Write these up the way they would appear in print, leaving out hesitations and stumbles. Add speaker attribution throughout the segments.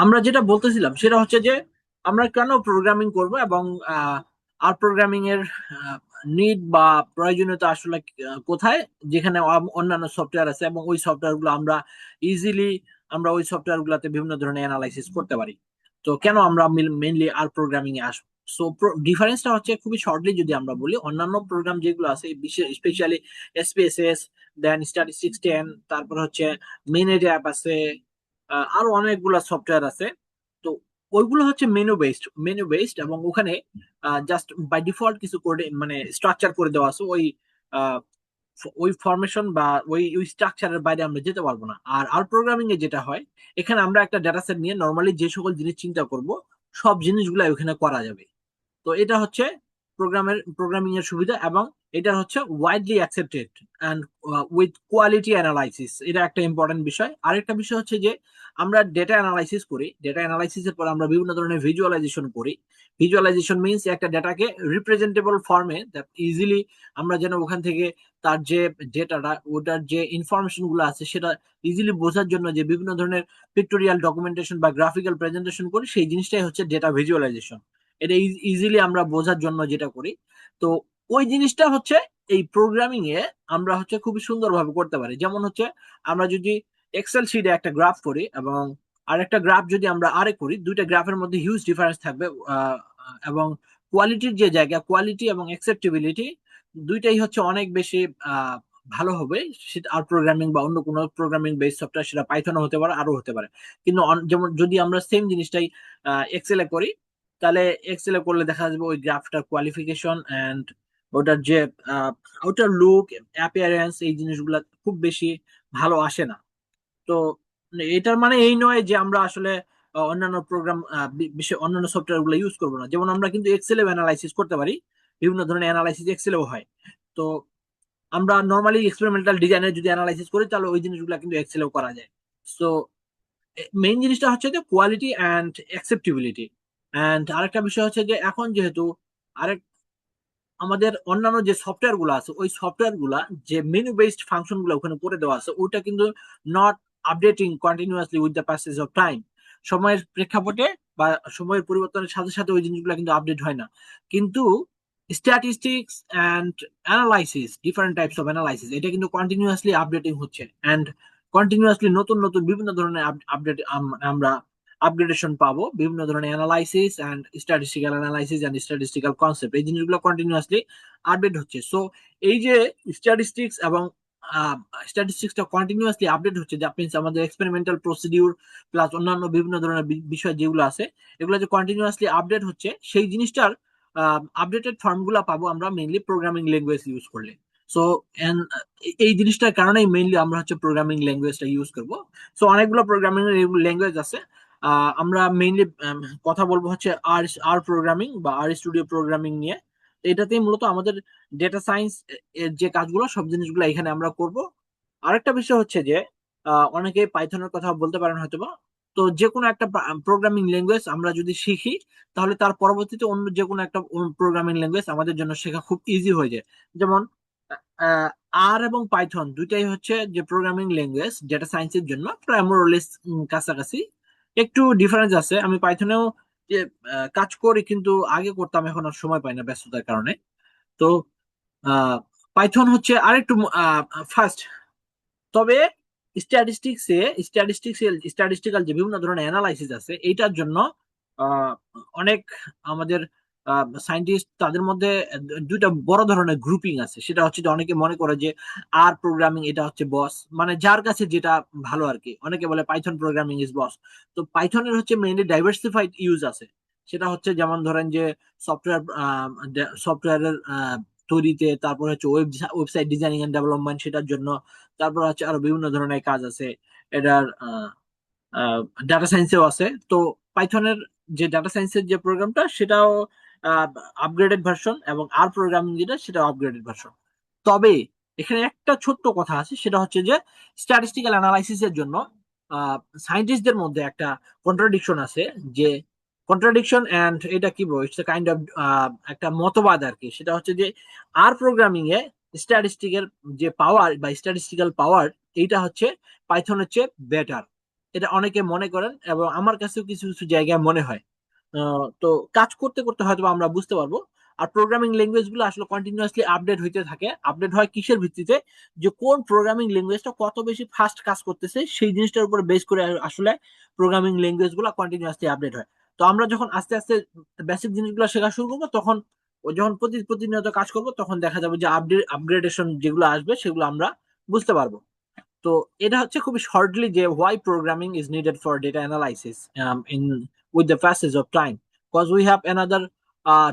Speaker 1: আমরা যেটা বলতেছিলাম সেটা হচ্ছে যে আমরা কেন প্রোগ্রামিং করব, এবং আর প্রোগ্রামিং এর নিড বা প্রয়োজনীয়তা আসলে কোথায়, যেখানে অন্যান্য সফটওয়্যার আছে এবং ওই সফটওয়্যার গুলো আমরা ইজিলি আমরা ওই সফটওয়্যার গুলাতে বিভিন্ন ধরনের অ্যানালাইসিস করতে পারি। তো কেন আমরা মেইনলি আর প্রোগ্রামিং এ আসবো? সো ডিফারেন্সটা হচ্ছে খুবই শর্টলি যদি আমরা বলি, অন্যান্য প্রোগ্রাম যেগুলো আছে স্পেশালি এসপিএসএস, দেন স্ট্যাটিস্টিক্স 10, তারপর হচ্ছে মিনিট অ্যাপ আছে, আরো অনেকগুলা সফটওয়্যার আছে। তো ওইগুলো হচ্ছে মেনু বেসড এবং ওখানে জাস্ট বাই ডিফল্ট কিছু করে মানে স্ট্রাকচার করে দেওয়া আছে। আহ, ওই ফরমেশন বা ওই স্ট্রাকচারের বাইরে আমরা যেতে পারবো না। আর প্রোগ্রামিং এ যেটা হয়, এখানে আমরা একটা ডেটা সেট নিয়ে নর্মালি যে সকল জিনিস চিন্তা করব সব জিনিসগুলো ওখানে করা যাবে। তো এটা হচ্ছে প্রোগ্রামিং এর সুবিধা, এবং এটা হচ্ছে widely accepted and with quality analysis. এটা একটা ইম্পর্টেন্ট বিষয়। আরেকটা বিষয় হচ্ছে যে আমরা ডেটা অ্যানালাইসিস করি, ডেটা অ্যানালাইসিসের পর আমরা বিভিন্ন ধরনের ভিজুয়ালাইজেশন করি। ভিজুয়ালাইজেশন মিনস একটা ডেটাকে রিপ্রেজেন্টেবল ফর্মে দ্যাট ইজিলি আমরা যেন ওখান থেকে তার যে ডেটাটা, ওটার যে ইনফরমেশন গুলো আছে সেটা ইজিলি বোঝার জন্য যে বিভিন্ন ধরনের পিক্টোরিয়াল ডকুমেন্টেশন বা গ্রাফিক্যাল প্রেজেন্টেশন করি, সেই জিনিসটাই হচ্ছে ডেটা ভিজুয়ালাইজেশন। এটা ইজিলি আমরা বোঝার জন্য যেটা করি। তো ওই জিনিসটা হচ্ছে এই প্রোগ্রামিং এ আমরা হচ্ছে খুবই সুন্দরভাবে করতে পারি। যেমন হচ্ছে আমরা যদি এক্সেল শিটে একটা গ্রাফ করি এবং আরেকটা গ্রাফ যদি আমরা আরে করি, দুইটা গ্রাফের মধ্যে হিউজ ডিফারেন্স থাকবে। এবং কোয়ালিটির যে জায়গা, কোয়ালিটি এবং অ্যাকসেপ্টেবিলিটি দুইটাই হচ্ছে অনেক বেশি আহ, ভালো হবে। সেটা আর প্রোগ্রামিং বা অন্য কোনো প্রোগ্রামিং বেস সফটওয়্যার, সেটা পাইথনও হতে পারে, আরো হতে পারে। কিন্তু যেমন যদি আমরা সেম জিনিসটাই এক্সেলে করি, তাহলে এক্সেলে করলে দেখা যাবে ওই গ্রাফটার কোয়ালিফিকেশন এন্ড ওটার যে আউটার লুক, অ্যাপিয়ারেন্স, এই জিনিসগুলো খুব বেশি ভালো আসে না। তো এটার মানে এই নয় যে আমরা আসলে অন্যান্য প্রোগ্রাম বিষয় অন্যান্য সফটওয়্যার গুলো ইউজ করবো না। যেমন আমরা কিন্তু এক্সেলেও অ্যানালাইসিস করতে পারি, বিভিন্ন ধরনের অ্যানালাইসিস এক্সেলেও হয়। তো আমরা নর্মালি এক্সপেরিমেন্টাল ডিজাইনের যদি অ্যানালাইসিস করি, তাহলে ওই জিনিসগুলো কিন্তু এক্সেলেও করা যায়। সো মেইন জিনিসটা হচ্ছে যে কোয়ালিটি অ্যান্ড অ্যাকসেপ্টেবিলিটি। অ্যান্ড আরেকটা বিষয় হচ্ছে যে এখন যেহেতু আরেক আমাদের অন্যান্য যে সফটওয়্যার গুলো আছে, ওই সফটওয়্যার গুলা যে মেনু বেসড ফাংশন গুলো ওখানে করে দেওয়া আছে, ওইটা কিন্তু not updating continuously with the passage of time. সময়ের প্রেক্ষাপটে বা সময়ের পরিবর্তনের সাথে সাথে ওই জিনিসগুলো কিন্তু আপডেট হয় না। কিন্তু statistics and analysis, different types of analysis, এটা কিন্তু কন্টিনিউয়াসলি আপডেটিং হচ্ছে। অ্যান্ড কন্টিনিউয়াসলি নতুন নতুন বিভিন্ন ধরনের আপডেট আমরা আপগ্রেডেশন পাবো। বিভিন্ন ধরনের analysis and statistical analysis and statistical concept, এই জিনিসগুলো কন্টিনিউয়াসলি আপডেট হচ্ছে। সো এই যে স্ট্যাটিস্টিক্স এবং স্ট্যাটিস্টিক্সটা কন্টিনিউয়াসলি আপডেট হচ্ছে, দ্যাট মিনস আমাদের এক্সপেরিমেন্টাল প্রসিডিউর প্লাস অন্যান্য বিভিন্ন ধরনের বিষয় যেগুলো আছে, এগুলো যে কন্টিনিউয়াসলি আপডেট হচ্ছে, সেই জিনিসটার আপডেটেড ফর্মগুলো পাবো আমরা মেইনলি প্রোগ্রামিং ল্যাঙ্গুয়েজ ইউজ করলে। সো এই জিনিসটার কারণেই মেইনলি আমরা হচ্ছে প্রোগ্রামিং ল্যাঙ্গুয়েজটা ইউজ করব। সো অনেকগুলো প্রোগ্রামিং ল্যাঙ্গুয়েজ আছে। আমরা মেইনলি কথা বলবো হচ্ছে আর আর প্রোগ্রামিং বা আর স্টুডিও প্রোগ্রামিং নিয়ে। তো এটাতেই মূলত আমাদের ডেটা সায়েন্স এর যে কাজগুলো, সব জিনিসগুলো এখানে আমরা করব। আরেকটা বিষয় হচ্ছে যে অনেকে পাইথনের কথা বলতে পারেন হয়তোবা। তো যে কোনো একটা প্রোগ্রামিং ল্যাঙ্গুয়েজ আমরা যদি শিখি, তাহলে তার পরবর্তীতে অন্য যে কোনো একটা প্রোগ্রামিং ল্যাঙ্গুয়েজ আমাদের জন্য শেখা খুব ইজি হয়ে যায়। যেমন আর এবং পাইথন দুইটাই হচ্ছে যে প্রোগ্রামিং ল্যাঙ্গুয়েজ ডেটা সায়েন্সের জন্য প্রায় মোরলেস কাছাকাছি। একটু ডিফারেন্স আছে। আমি পাইথনেও যে কাজ করি, কিন্তু আগে করতাম, এখন আর সময় পাই না ব্যস্ততার কারণে। তো পাইথন হচ্ছে আরেকটু ফাস্ট। তবে স্ট্যাটিস্টিক্সে স্ট্যাটিস্টিক্যাল যে বিভিন্ন ধরনের অ্যানালাইসিস আছে, এইটার জন্য আহ, অনেক আমাদের সায়েন্টিস্ট, তাদের মধ্যে দুইটা বড় ধরনের গ্রুপিং আছে। সেটা হচ্ছে যে অনেকে মনে করে যে আর প্রোগ্রামিং এটা হচ্ছে বস, মানে যার কাছে যেটা ভালো আর কি। অনেকে বলে পাইথন প্রোগ্রামিং ইজ বস। তো পাইথনের হচ্ছে মেইনলি ডাইভার্সিফাইড ইউজ আছে। সেটা হচ্ছে যেমন ধরেন যে সফটওয়্যার সফটওয়্যারের তৈরিতে, তারপর হচ্ছে ওয়েবসাইট ডিজাইনিং এন্ড ডেভেলপমেন্ট, সেটার জন্য। তারপর হচ্ছে আরো বিভিন্ন ধরনের কাজ আছে এটার। ডাটা সায়েন্সেও আছে। তো পাইথনের যে ডাটা সায়েন্সের যে প্রোগ্রামটা, সেটাও আপগ্রেডেড ভার্সন, এবং আর প্রোগ্রামিং যেটা, সেটা আপগ্রেডেড ভার্সন। তবে এখানে একটা ছোট্ট কথা আছে, সেটা হচ্ছে যে স্ট্যাটিস্টিক্যাল অ্যানালাইসিস এর জন্য সায়েন্টিস্টদের মধ্যে একটা কন্ট্রাডিকশন আছে। যে কন্ট্রাডিকশন এন্ড এটা কি বলবো, ইটস কাইন্ড অফ একটা মতবাদ আর কি। সেটা হচ্ছে যে আর প্রোগ্রামিং এ স্ট্যাটিস্টিক্যাল যে পাওয়ার বা স্ট্যাটিস্টিক্যাল পাওয়ার, এইটা হচ্ছে পাইথনের চেয়ে বেটার। এটা অনেকে মনে করেন এবং আমার কাছেও কিছু কিছু জায়গায় মনে হয়। তো কাজ করতে করতে হয়তো আমরা বুঝতে পারবো। আর প্রোগ্রামিং ল্যাঙ্গুয়েজ গুলো আসলে কন্টিনিউয়াসলি আপডেট হইতে থাকে। আপডেট হয় কিসের ভিত্তিতে? যে কোন প্রোগ্রামিং ল্যাঙ্গুয়েজটা কত বেশি ফাস্ট কাজ করতেছে সেই জিনিসটার উপর বেস করে আসলে প্রোগ্রামিং ল্যাঙ্গুয়েজ গুলো কন্টিনিউয়াসলি আপডেট হয়। তো আমরা যখন আস্তে আস্তে বেসিক জিনিসগুলো শেখা শুরু করবো, তখন যখন প্রতিনিয়ত কাজ করবো, তখন দেখা যাবে যে আপগ্রেডেশন যেগুলো আসবে সেগুলো আমরা বুঝতে পারবো। তো এটা হচ্ছে খুবই শর্টলি যে why programming is needed for data analysis in with the passage of time, because we have another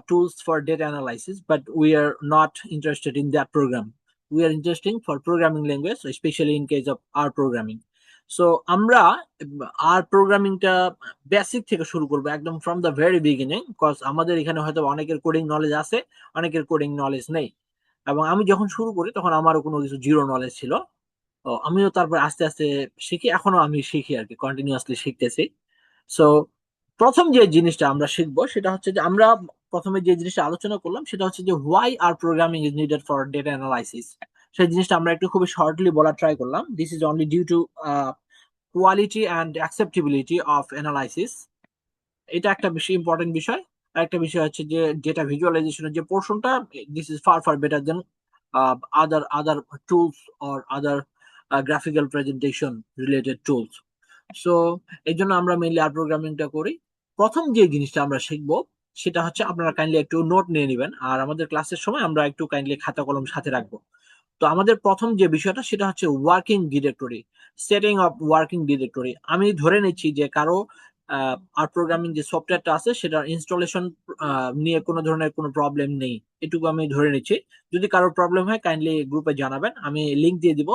Speaker 1: tools for data analysis, but we are not interested in that program. We are interested for programming language, especially in case of R programming. So আমরা আর প্রোগ্রামিংটা basic থেকে শুরু করবো, একদম from the very beginning, cause আমাদের এখানে হয়তো অনেকের coding knowledge আছে, অনেকের কোডিং নলেজ নেই। এবং আমি যখন শুরু করি তখন আমারও কোনো কিছু জিরো নলেজ ছিল। ও আমিও তারপর আস্তে আস্তে শিখি, এখনো আমি শিখি আর কি, কন্টিনিউয়াসলি শিখতেছি। সো প্রথম যে জিনিসটা আমরা শিখবো সেটা হচ্ছে যে আমরা প্রথমে যে জিনিসটা আলোচনা করলাম সেটা হচ্ছে যে why R programming is needed for data analysis. সেই জিনিসটা আমরা একটু খুবই শর্টলি বলা ট্রাই করলাম। This is only due to quality and acceptability of analysis. এটা একটা বেশি ইম্পর্টেন্ট বিষয়। আর একটা বিষয় হচ্ছে যে ডেটা ভিজুয়ালাইজেশনের যে পোর্শনটা, this is far far better then other tools or other graphical presentation related tools. So এই জন্য আমরা মেইনলি আর প্রোগ্রামিংটা করি। প্রথম যে জিনিসটা আমরা শিখবো সেটা হচ্ছে, আপনারা কাইন্ডলি একটু নোট নিয়ে নেবেন, আর আমাদের ক্লাসের সময় আমরা একটু কাইন্ডলি খাতা কলম সাথে রাখবো। তো আমাদের প্রথম যে বিষয়টা সেটা হচ্ছে working directory, setting of working directory. আমি ধরে নিচ্ছি যে কারো আর প্রোগ্রামিং যে সফটওয়্যারটা আছে সেটার ইনস্টলেশন নিয়ে কোনো ধরনের কোনো প্রবলেম নেই, এটুকু আমি ধরে নিচ্ছি। যদি কারোর প্রবলেম হয় কাইন্ডলি গ্রুপে জানাবেন, আমি লিংক দিয়ে দিব,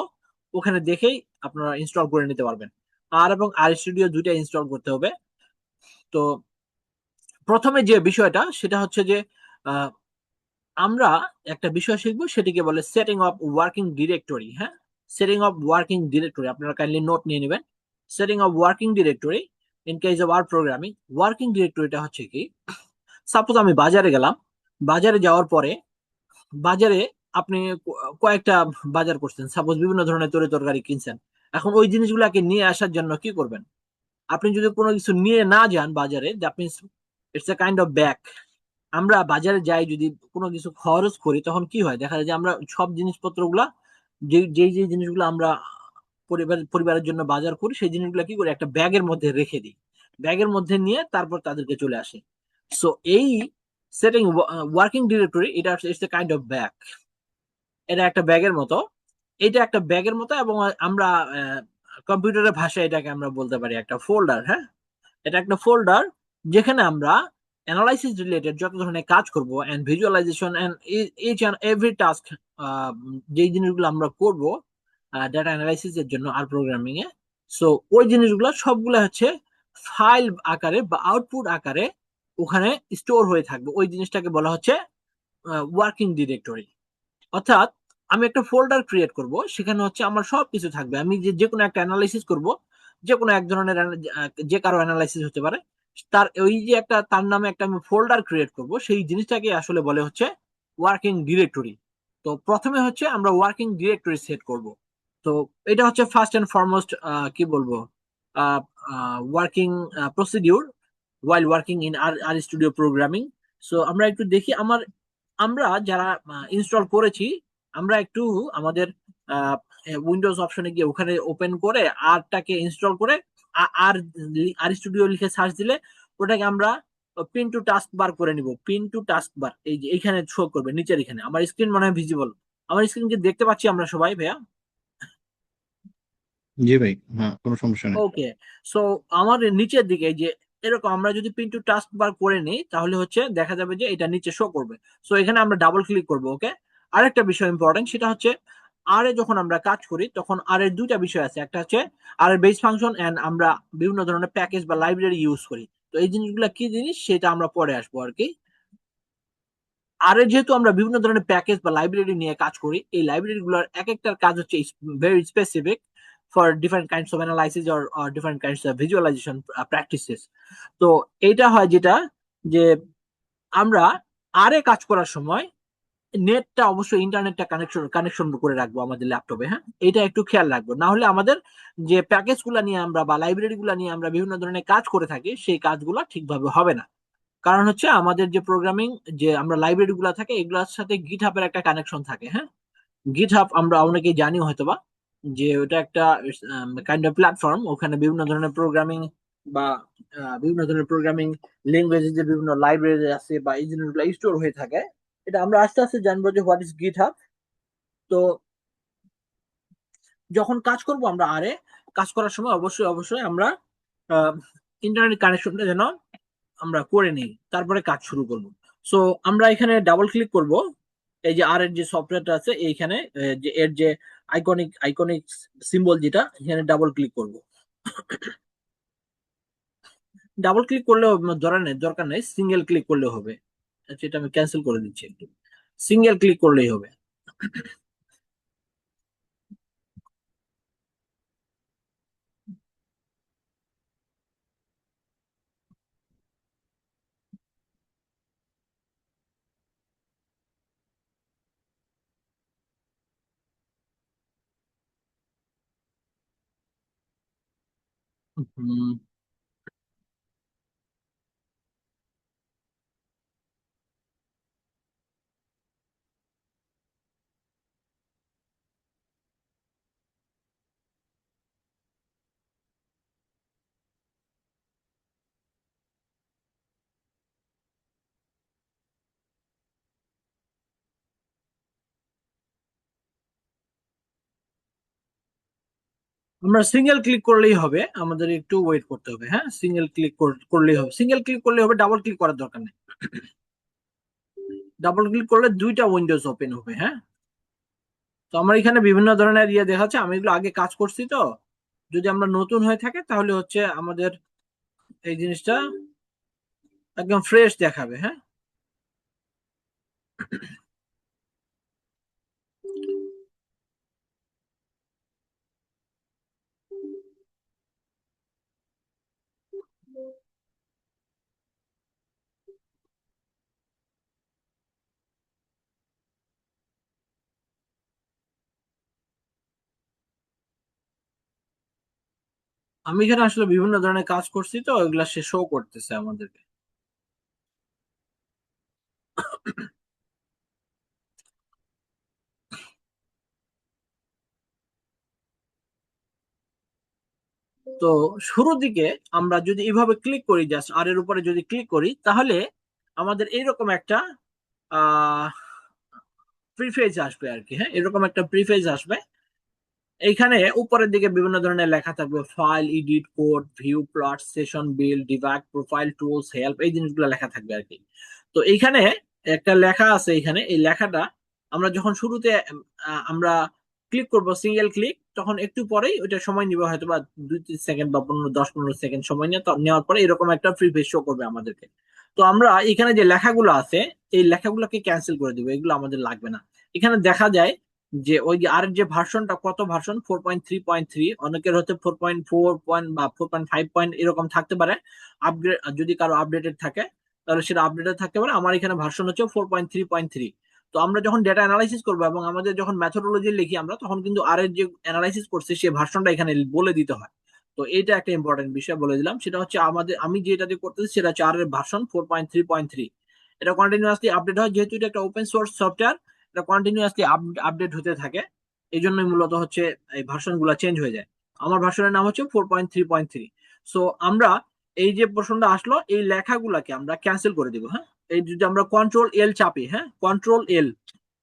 Speaker 1: ওখানে দেখেই আপনারা ইনস্টল করে নিতে পারবেন। আর এবং আর স্টুডিও দুইটা ইনস্টল করতে হবে। তো প্রথমে যে বিষয়টা সেটা হচ্ছে যে আহ, আমরা একটা বিষয় শিখবো, সেটিকে বলে সেটিং অফ ওয়ার্কিং ডিরেক্টরি। হ্যাঁ, সেটিং অফ ওয়ার্কিং ডিরেক্টরি, আপনারা কাইন্ডলি নোট নিয়ে নেবেন। Setting of working directory in case of R programming. Working ডিরেক্টরিটা হচ্ছে কি, সাপোজ আমি বাজারে গেলাম, বাজারে যাওয়ার পরে বাজারে আপনি কয়েকটা বাজার করছেন, সাপোজ বিভিন্ন ধরনের তরি তরকারি কিনছেন। এখন ওই জিনিসগুলোকে নিয়ে আসার জন্য কি করবেন? আপনি যদি কোনো কিছু নিয়ে না যান বাজারে, that means it's a kind of back. আমরা বাজারে যাই, যদি কোনো কিছু খরচ করি, তখন কি হয়, দেখা যায় যে আমরা সব জিনিসপত্র গুলা, যে জিনিসগুলো আমরা পরিবারের জন্য বাজার করি, সেই জিনিসগুলো কি করি, একটা ব্যাগের মধ্যে রেখে দিই, ব্যাগের মধ্যে নিয়ে তারপর তাদেরকে চলে আসে। সো এই সেটিং ওয়ার্কিং ডিরেক্টরি, এটা it's a kind of bag. এটা একটা ব্যাগের মতো, এটা একটা ব্যাগের মতো, এবং আমরা কম্পিউটারের ভাষায় এটাকে আমরা বলতে পারি একটা ফোল্ডার। হ্যাঁ, এটা একটা ফোল্ডার যেখানে আমরা অ্যানালাইসিস রিলেটেড যত ধরনের কাজ করব, and visualisation and each and every task, যেই জিনিসগুলো আমরা করব ডাটা অ্যানালাইসিস এর জন্য আর প্রোগ্রামিং এ, সো ওই জিনিসগুলো সবগুলো হচ্ছে ফাইল আকারে বা আউটপুট আকারে ওখানে স্টোর হয়ে থাকবে। ওই জিনিসটাকে বলা হচ্ছে ওয়ার্কিং ডিরেক্টরি। অর্থাৎ আমি একটা ফোল্ডার ক্রিয়েট করব, সেখানে হচ্ছে আমার সবকিছু থাকবে। আমি যে যে কোনো একটা অ্যানালাইসিস করব, যে কোনো এক ধরনের যে কারো অ্যানালাইসিস হতে পারে, তার ওই যে একটা তার নামে একটা আমি ফোল্ডার ক্রিয়েট করব, সেই জিনিসটাকে আসলে বলে হচ্ছে ওয়ার্কিং ডিরেক্টরি। তো প্রথমে হচ্ছে আমরা ওয়ার্কিং ডিরেক্টরি সেট করব। তো এটা হচ্ছে ফার্স্ট এন্ড ফরমোস্ট কি বলবো, working procedure while working in R studio programming. So আমরা একটু দেখি আমরা যারা ইনস্টল করেছি, আমরা একটু আমাদের উইন্ডোজ অপশনে গিয়ে ওখানে ওপেন করে আরটাকে ইনস্টল করে আর আর স্টুডিও লিখে সার্চ দিলে ওটাকে আমরা পিন টু টাস্ক বার করে নিব। পিন টু টাস্ক বার এই যে এইখানে শো করবে নিচের এখানে। আমার স্ক্রিন মনে হয় ভিজিবল, আমার স্ক্রিন কি দেখতে পাচ্ছি আমরা সবাই ভাইয়া?
Speaker 2: জি ভাই, হ্যাঁ, কোনো সমস্যা নেই।
Speaker 1: ওকে। সো আমার নিচের দিকে এই যে এরকম আমরা যদি পিন টু টাস্ক বার করে নিই, তাহলে হচ্ছে দেখা যাবে যে এটা নিচে শো করবে। সো এখানে আমরা ডাবল ক্লিক করব। ওকে। আরেকটা বিষয় ইম্পর্টেন্ট, সেটা হচ্ছে আর এ যখন আমরা কাজ করি তখন আর এর দুইটা বিষয় আছে। একটা হচ্ছে আর এর বেস ফাংশন, এন্ড আমরা বিভিন্ন ধরনের প্যাকেজ বা লাইব্রেরি ইউজ করি। তো এই জিনিসগুলো কি জিনিস সেটা আমরা পরে আসবো আর কি। আর এর যেহেতু আমরা বিভিন্ন ধরনের প্যাকেজ বা লাইব্রেরি নিয়ে কাজ করি, এই লাইব্রেরি গুলোর এক একটার কাজ হচ্ছে very specific for different kinds of analysis or different kinds of visualisation practices. তো এইটা হয় যেটা, যে আমরা আর এ কাজ করার সময় নেটটা অবশ্যই ইন্টারনেটটা কানেকশন করে রাখবো আমাদের ল্যাপটপে। হ্যাঁ, এটা একটু খেয়াল রাখবো, না হলে আমাদের যে প্যাকেজ গুলা নিয়ে আমরা বা লাইব্রেরি গুলা নিয়ে আমরা বিভিন্ন ধরনের কাজ করে থাকি সেই কাজগুলো ঠিকভাবে হবে না। কারণ হচ্ছে আমাদের যে প্রোগ্রামিং, যে আমরা লাইব্রেরি গুলা থাকে এগুলোর সাথে গিট হাবের একটা কানেকশন থাকে। হ্যাঁ, গিট হাব আমরা অনেকেই জানি হয়তোবা, যে ওটা একটা কাইন্ড অফ প্ল্যাটফর্ম। ওখানে বিভিন্ন ধরনের প্রোগ্রামিং বা বিভিন্ন ধরনের প্রোগ্রামিং ল্যাঙ্গুয়েজের যে বিভিন্ন লাইব্রেরি আছে বা এই জিনিসগুলো স্টোর হয়ে থাকে। এটা আমরা আস্তে আস্তে জানবো যে হোয়াট ইজ গিট হাব। তো যখন কাজ করব আমরা কাজ করার সময় অবশ্যই অবশ্যই আমরা ইন্টারনেট কানেকশনটা যেন আমরা করে নিই, তারপরে কাজ শুরু করব। সো আমরা এখানে ডাবল ক্লিক করব এই যে আর এর যে সফটওয়্যারটা আছে এইখানে, যে এর যে আইকনিক আইকনিক সিম্বল যেটা, এখানে ডাবল ক্লিক করব। ডাবল ক্লিক করলেও দরকার নেই, সিঙ্গেল ক্লিক করলে হবে। আচ্ছা, এটা আমি ক্যান্সেল করে দিচ্ছি একটু। সিঙ্গেল ক্লিক করলেই হবে। হুম, আমরা সিঙ্গেল ক্লিক করলেই হবে, আমাদের একটু ওয়েট করতে হবে। হ্যাঁ, সিঙ্গেল ক্লিক করলেই হবে, সিঙ্গেল ক্লিক করলেই হবে, ডাবল ক্লিক করার দরকার নেই। ডাবল ক্লিক করলে দুইটা উইন্ডোজ ওপেন হবে। হ্যাঁ, তো আমার এখানে বিভিন্ন ধরনের ইয়ে দেখাচ্ছে, আমি এগুলো আগে কাজ করছি তো। যদি আমরা নতুন হয়ে থাকে তাহলে হচ্ছে আমাদের এই জিনিসটা একদম ফ্রেশ দেখাবে। হ্যাঁ, আমি এখানে আসলে বিভিন্ন ধরনের কাজ করছি তো এগুলা সে শো করতেছে আমাদেরকে। তো শুরুর দিকে আমরা যদি এইভাবে ক্লিক করি, জাস্ট আর এর উপরে যদি ক্লিক করি, তাহলে আমাদের এইরকম একটা আহ প্রিফেজ আসবে আর কি। হ্যাঁ, এরকম একটা প্রিফেজ আসবে। এইখানে উপরের দিকে বিভিন্ন ধরনের লেখা থাকবে, file, edit, code, view, plot, session, build, debug, profile, tools, help, এই জিনিসগুলো লেখা থাকবে আর কি। তো এইখানে একটা লেখা আছে, এখানে এই লেখাটা আমরা যখন শুরুতে আমরা ক্লিক করব সিঙ্গেল ক্লিক, তখন একটু পরেই ওইটা সময় নিবে, হয়তো বা 2-3 সেকেন্ড বা 10-15 সেকেন্ড সময় নিয়ে নেওয়ার পরে এরকম একটা ফ্রি পেজ শো করবে আমাদেরকে। তো আমরা এখানে যে লেখাগুলো আছে এই লেখাগুলোকে ক্যান্সেল করে দিব, এগুলো আমাদের লাগবে না। এখানে দেখা যায় যে ওই যে আর যে ভার্সনটা, কত ভার্সন, 4.3.3, অনেকের হচ্ছে 4.4 বা 4.5 এরকম থাকতে পারে। আপগ্রেড যদি কারো আপডেটেড থাকে তাহলে সেটা আপডেটেড থাকতে পারে। আমার এখানে ভার্সন হচ্ছে 4.3.3। তো আমরা যখন ডেটা অ্যানালাইসিস করবো এবং আমাদের যখন মেথোডোলজি লিখি আমরা, তখন কিন্তু আর এর যে অ্যানালাইসিস করছে সেই ভার্সনটা এখানে বলে দিতে হয়। তো এইটা একটা ইম্পর্টেন্ট বিষয় বলে দিলাম, সেটা হচ্ছে আমি যেটা দিয়ে করতেছি সেটা হচ্ছে আর এর ভার্সন 4.3.3। এটা কন্টিনিউয়াসলি আপডেট হয়, যেহেতু এটা একটা ওপেন সোর্স সফটওয়্যার, এটা কন্টিনিউয়াসলি আপডেট হতে থাকে। এই জন্যই মূলত হচ্ছে এই ভার্সন গুলা চেঞ্জ হয়ে যায়। আমার ভার্সনের নাম হচ্ছে 4.3.3। সো আমরা এই যে প্রশ্নটা আসলো, এই লেখাগুলাকে আমরা ক্যান্সেল করে দিব। হ্যাঁ, এই যদি আমরা কন্ট্রোল এল চাপি, হ্যাঁ,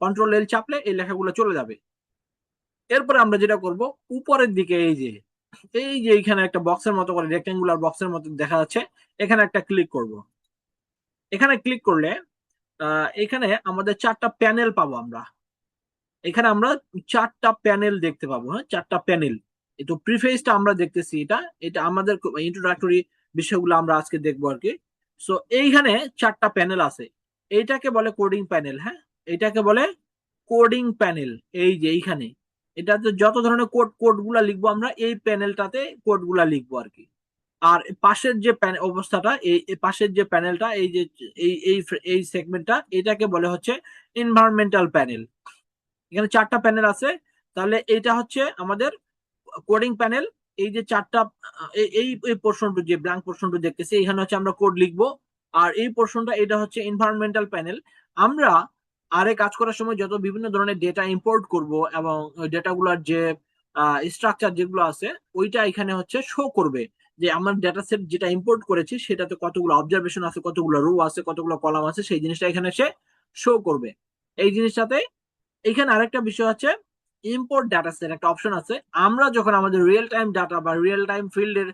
Speaker 1: কন্ট্রোল এল চাপলে এই লেখাগুলো চলে যাবে। এরপরে আমরা যেটা করব, উপরের দিকে এই যে এখানে একটা বক্সের মতো করে, রেক্টেঙ্গুলার বক্সের মতো দেখা যাচ্ছে, এখানে একটা ক্লিক করব। এখানে ক্লিক করলে এখানে আমাদের চারটা প্যানেল পাবো আমরা। এখানে আমরা চারটা প্যানেল দেখতে পাবো। হ্যাঁ, চারটা প্যানেল। তো প্রিফেসটা আমরা দেখতেছি, এটা এটা আমাদের ইন্ট্রোডাক্টরি বিষয়গুলো আমরা আজকে দেখবো আর কি। সো এইখানে চারটা প্যানেল আছে, এইটাকে বলে কোডিং প্যানেল। হ্যাঁ, এটাকে বলে কোডিং প্যানেল। এই যে এইখানে এটাতে যত ধরনের কোড গুলা লিখবো আমরা এই প্যানেলটাতে কোড গুলা লিখবো আর কি। আর পাশের যে অবস্থাটা, এই পাশের যে প্যানেলটা, এই যে এই এই এই সেগমেন্টটা, এটাকে বলে হচ্ছে এনভায়রনমেন্টাল প্যানেল। এখানে চারটা প্যানেল আছে। তাহলে এইটা হচ্ছে আমাদের কোডিং প্যানেল। এই যে চারটা এই এই পোর্শনটা, যে ব্ল্যাঙ্ক পোর্শনটা দেখতেছি, এখানে হচ্ছে আমরা কোড লিখবো। আর এই পোর্শনটা, এটা হচ্ছে এনভায়রনমেন্টাল প্যানেল। আমরা আরে কাজ করার সময় যত বিভিন্ন ধরনের ডেটা ইম্পোর্ট করব, এবং ওই ডেটাগুলোর যে স্ট্রাকচার যেগুলো আছে, ওইটা এখানে হচ্ছে শো করবে যে আমার ডেটা সেট যেটা ইম্পোর্ট করেছি সেটাতে কতগুলো অবজারভেশন আছে, কতগুলো রো আছে, কতগুলো কলাম আছে, সেই জিনিসটা এখানে সে শো করবে। এই জিনিসটাতে এখানে আরেকটা বিষয় আছে, ইম্পোর্ট ডাটা সেট একটা অপশন আছে। আমরা যখন আমাদের রিয়েল টাইম ডাটা বা রিয়েল টাইম ফিল্ডের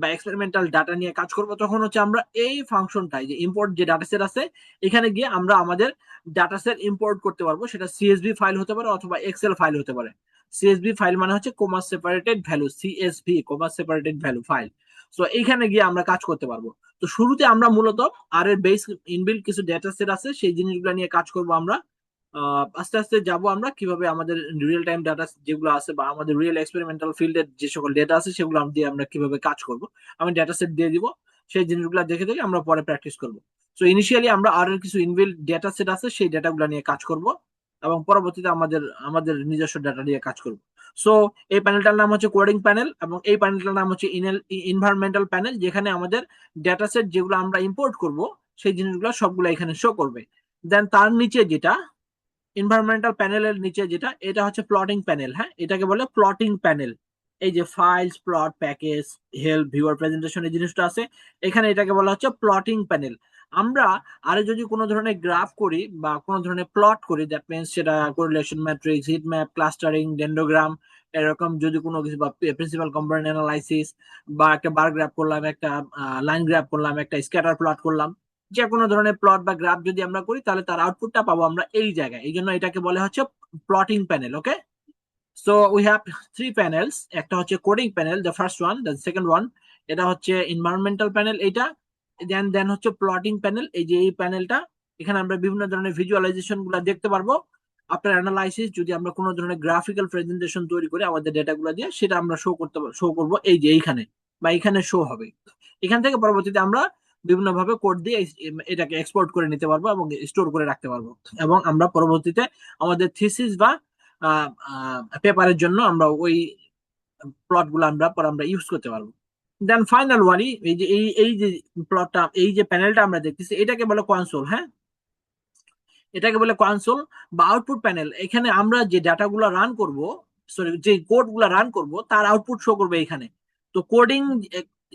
Speaker 1: বা এক্সপেরিমেন্টাল ডাটা নিয়ে কাজ করব, তখন হচ্ছে আমরা এই ফাংশনটাই, যে ইম্পোর্ট যে ডাটা সেট আছে, এখানে গিয়ে আমরা আমাদের ডাটা সেট ইম্পোর্ট করতে পারবো। সেটা সিএসভি ফাইল হতে পারে অথবা এক্সেল ফাইল হতে পারে। সিএসভি ফাইল মানে হচ্ছে comma separated value, CSV comma separated value file. So এইখানে গিয়ে আমরা কাজ করতে পারবো। তো শুরুতে আমরা মূলত আর এর বেস ইনবিল্ট কিছু ডেটা সেট আছে, সেই জিনিসগুলো নিয়ে কাজ করব আমরা। আস্তে আস্তে যাব আমরা কিভাবে আমাদের রিয়েল টাইম ডাটা যেগুলো আছে, বা আমাদের রিয়েল এক্সপেরিমেন্টাল ফিল্ডের যে সকল ডেটা আছে, সেগুলো দিয়ে আমরা কিভাবে কাজ করব। আমি ডেটা সেট দিয়ে দিব, সেই জিনিসগুলো দেখে দেখে আমরা পরে প্র্যাকটিস করব। সো ইনিশিয়ালি আমরা আর এর কিছু ইনবিল্ট ডেটা সেট আছে, সেই ডেটাগুলো নিয়ে কাজ করব, এবং পরবর্তীতে আমাদের আমাদের নিজস্ব ডাটা নিয়ে কাজ করব। সো এই প্যানেলটার নাম হচ্ছে কোডিং প্যানেল, এবং এই প্যানেলটার নাম হচ্ছে ইনভায়রনমেন্টাল প্যানেল, যেখানে আমাদের ডেটা সেট যেগুলো আমরা ইম্পোর্ট করব, সেই জিনিসগুলো সবগুলো এখানে শো করবে। দেন তার নিচে যেটা এনভায়রনমেন্টাল প্যানেলের নিচে যেটা, এটা হচ্ছে প্লটিং প্যানেল। হ্যাঁ, এটাকে বলে প্লটিং প্যানেল। এই যে files, plot, package, help, viewer, presentation, এই জিনিসটা আছে, এখানে এটাকে বলা হচ্ছে প্লটিং প্যানেল। আমরা আরে যদি কোনো ধরনের গ্রাফ করি বা কোনো ধরনের প্লট করি, দ্যাট মিনস সেটা correlation matrix, heat map, clustering, dendrogram, এরকম যদি কোনো কিছু, বা প্রিন্সিপাল কম্পোনেন্ট অ্যানালাইসিস, বা একটা বার গ্রাফ করলাম, একটা লাইন গ্রাফ করলাম, একটা স্ক্যাটার প্লট করলাম, যে কোনো ধরনের প্লট বা গ্রাফ যদি আমরা করি, তাহলে তার আউটপুটটা পাবো আমরা এই জায়গায়। এই জন্য এটাকে বলে হচ্ছে plotting panel. Okay, so we have three panels. একটা হচ্ছে coding panel, the first one, the second one এটা হচ্ছে এনভায়রনমেন্টাল প্যানেল এইটা। দেন দেন হচ্ছে প্লটিং প্যানেল, এই যে এই প্যানেলটা। এখানে আমরা বিভিন্ন ধরনের ভিজুয়ালাইজেশন গুলো দেখতে পারবো। আফটার অ্যানালাইসিস, যদি আমরা কোনো ধরনের গ্রাফিক্যাল প্রেজেন্টেশন তৈরি করি আমাদের ডেটা গুলো দিয়ে, সেটা আমরা শো করবো এই যে এইখানে, বা এখানে শো হবে। এখান থেকে পরবর্তীতে আমরা বিভিন্ন ভাবে কোড দিয়ে এটাকে এক্সপোর্ট করে নিতে পারবো এবং স্টোর করে রাখতে পারবো। এবং আমরা পরবর্তীতে আমাদের থিসিস বা পেপারের জন্য আমরা ওই প্লট গুলো আমরা ইউজ করতে পারবো। দেন ফাইনাল ওয়ানই, এই যে এই যে প্লটটা, এই যে প্যানেলটা আমরা দেখতেছি, এটাকে বলে কনসোল। হ্যাঁ, এটাকে বলে কনসোল বা আউটপুট প্যানেল। এখানে আমরা যে ডাটাগুলো রান করব, সরি, যে কোড গুলো রান করব, তার আউটপুট শো করবে এখানে। তো কোডিং,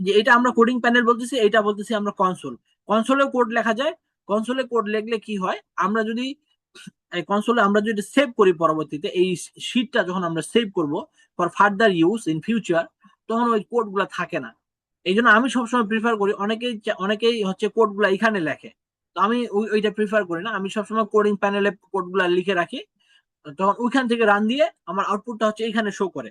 Speaker 1: যে এটা আমরা কোডিং প্যানেল বলতেছি, এটা বলতেছি আমরা কনসোল। কনসোলে কোড লেখা যায়। কনসোলে কোড লিখলে কি হয়, আমরা যদি এই কনসোলে আমরা যদি সেভ করি, পরবর্তীতে এই শিটটা যখন আমরা সেভ করব for further use in future, তখন ওই কোড গুলা থাকে না। এই জন্য আমি সবসময় প্রিফার করি, অনেকেই হচ্ছে কোড গুলা এখানে লেখে, তো আমি ওইটা প্রিফার করি না। আমি সবসময় কোডিং প্যানেলে কোড গুলা লিখে রাখি, তখন ওইখান থেকে রান দিয়ে আমার আউটপুটটা হচ্ছে এখানে শো করে।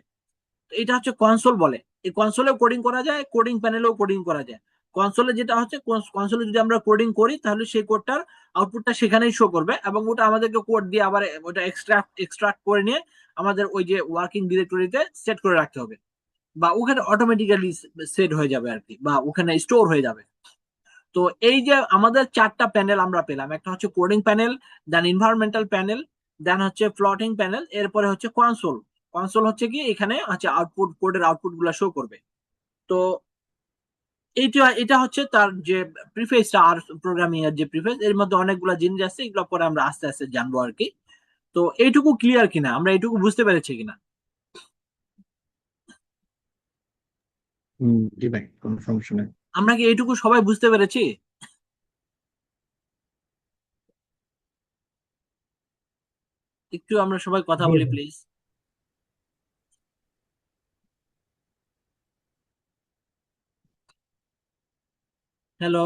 Speaker 1: তো এটা হচ্ছে কনসোল বলে। এই কনসোলেও কোডিং করা যায়, কোডিং প্যানেলেও কোডিং করা যায়। কনসোলে যেটা হচ্ছে, কনসোলে যদি আমরা কোডিং করি, তাহলে সেই কোডটার আউটপুটটা সেখানেই শো করবে, এবং ওটা আমাদেরকে কোড দিয়ে আবার ওটা এক্সট্রাক্ট করে নিয়ে আমাদের ওই যে ওয়ার্কিং ডিরেক্টরিতে সেট করে রাখতে হবে, বা ওখানে অটোমেটিক্যালি সেট হয়ে যাবে আর কি, বা ওখানে স্টোর হয়ে যাবে। তো এই যে আমাদের চারটা প্যানেল আমরা পেলাম, একটা হচ্ছে কোডিং প্যানেল, দেন এনভায়রনমেন্টাল প্যানেল, দেন হচ্ছে প্লটিং প্যানেল, এরপরে হচ্ছে কনসোল। কনসোল হচ্ছে কি, এখানে হচ্ছে আউটপুট, কোডের আউটপুট গুলা শো করবে। তো এইটা এটা হচ্ছে তার যে প্রিফেসটা, আর প্রোগ্রামিং এর যে প্রিফেস, এর মধ্যে অনেকগুলো জিনিস আছে, এগুলো পরে আমরা আস্তে আস্তে জানবো আর কি। তো এইটুকু ক্লিয়ার কিনা, আমরা এইটুকু বুঝতে পেরেছি কিনা?
Speaker 2: জি ভাই, কোনো সমস্যা নেই।
Speaker 1: আমরা কি এইটুকু সবাই বুঝতে পেরেছি? একটু আমরা সবাই কথা
Speaker 3: জি
Speaker 1: বলি
Speaker 3: ভাই।
Speaker 1: প্লিজ। হ্যালো।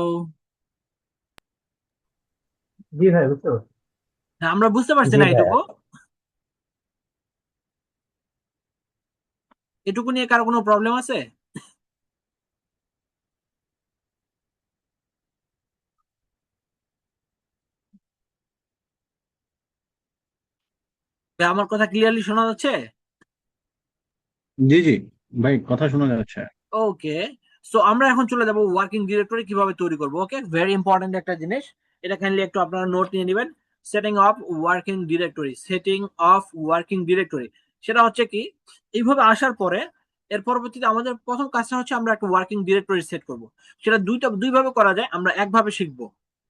Speaker 3: জি ভাই, বুঝতে পারছি।
Speaker 1: হ্যাঁ, আমরা বুঝতে পারছি
Speaker 3: জি
Speaker 1: না
Speaker 3: ভাইয়া।
Speaker 1: এটুকু। এটুকু নিয়ে কারো কোনো প্রবলেম আছে? ভাই, আমার কথা ক্লিয়ারলি শোনা যাচ্ছে?
Speaker 2: জি জি ভাই, কথা শোনা যাচ্ছে।
Speaker 1: ওকে। সো আমরা এখন চলে যাব ওয়ার্কিং ডিরেক্টরি কিভাবে তৈরি করব। ওকে, ভেরি ইম্পর্টেন্ট একটা জিনিস, এটা কাইন্ডলি একটু আপনারা নোট নিয়ে নেবেন। Setting of working directory, setting of working directory, সেটা হচ্ছে কি, এইভাবে আসার পরে এর পরবর্তীতে আমাদের প্রথম কাজটা হচ্ছে আমরা একটা ওয়ার্কিং ডিরেক্টরি সেট করব। সেটা দুইভাবে করা যায়, আমরা একভাবে শিখবো,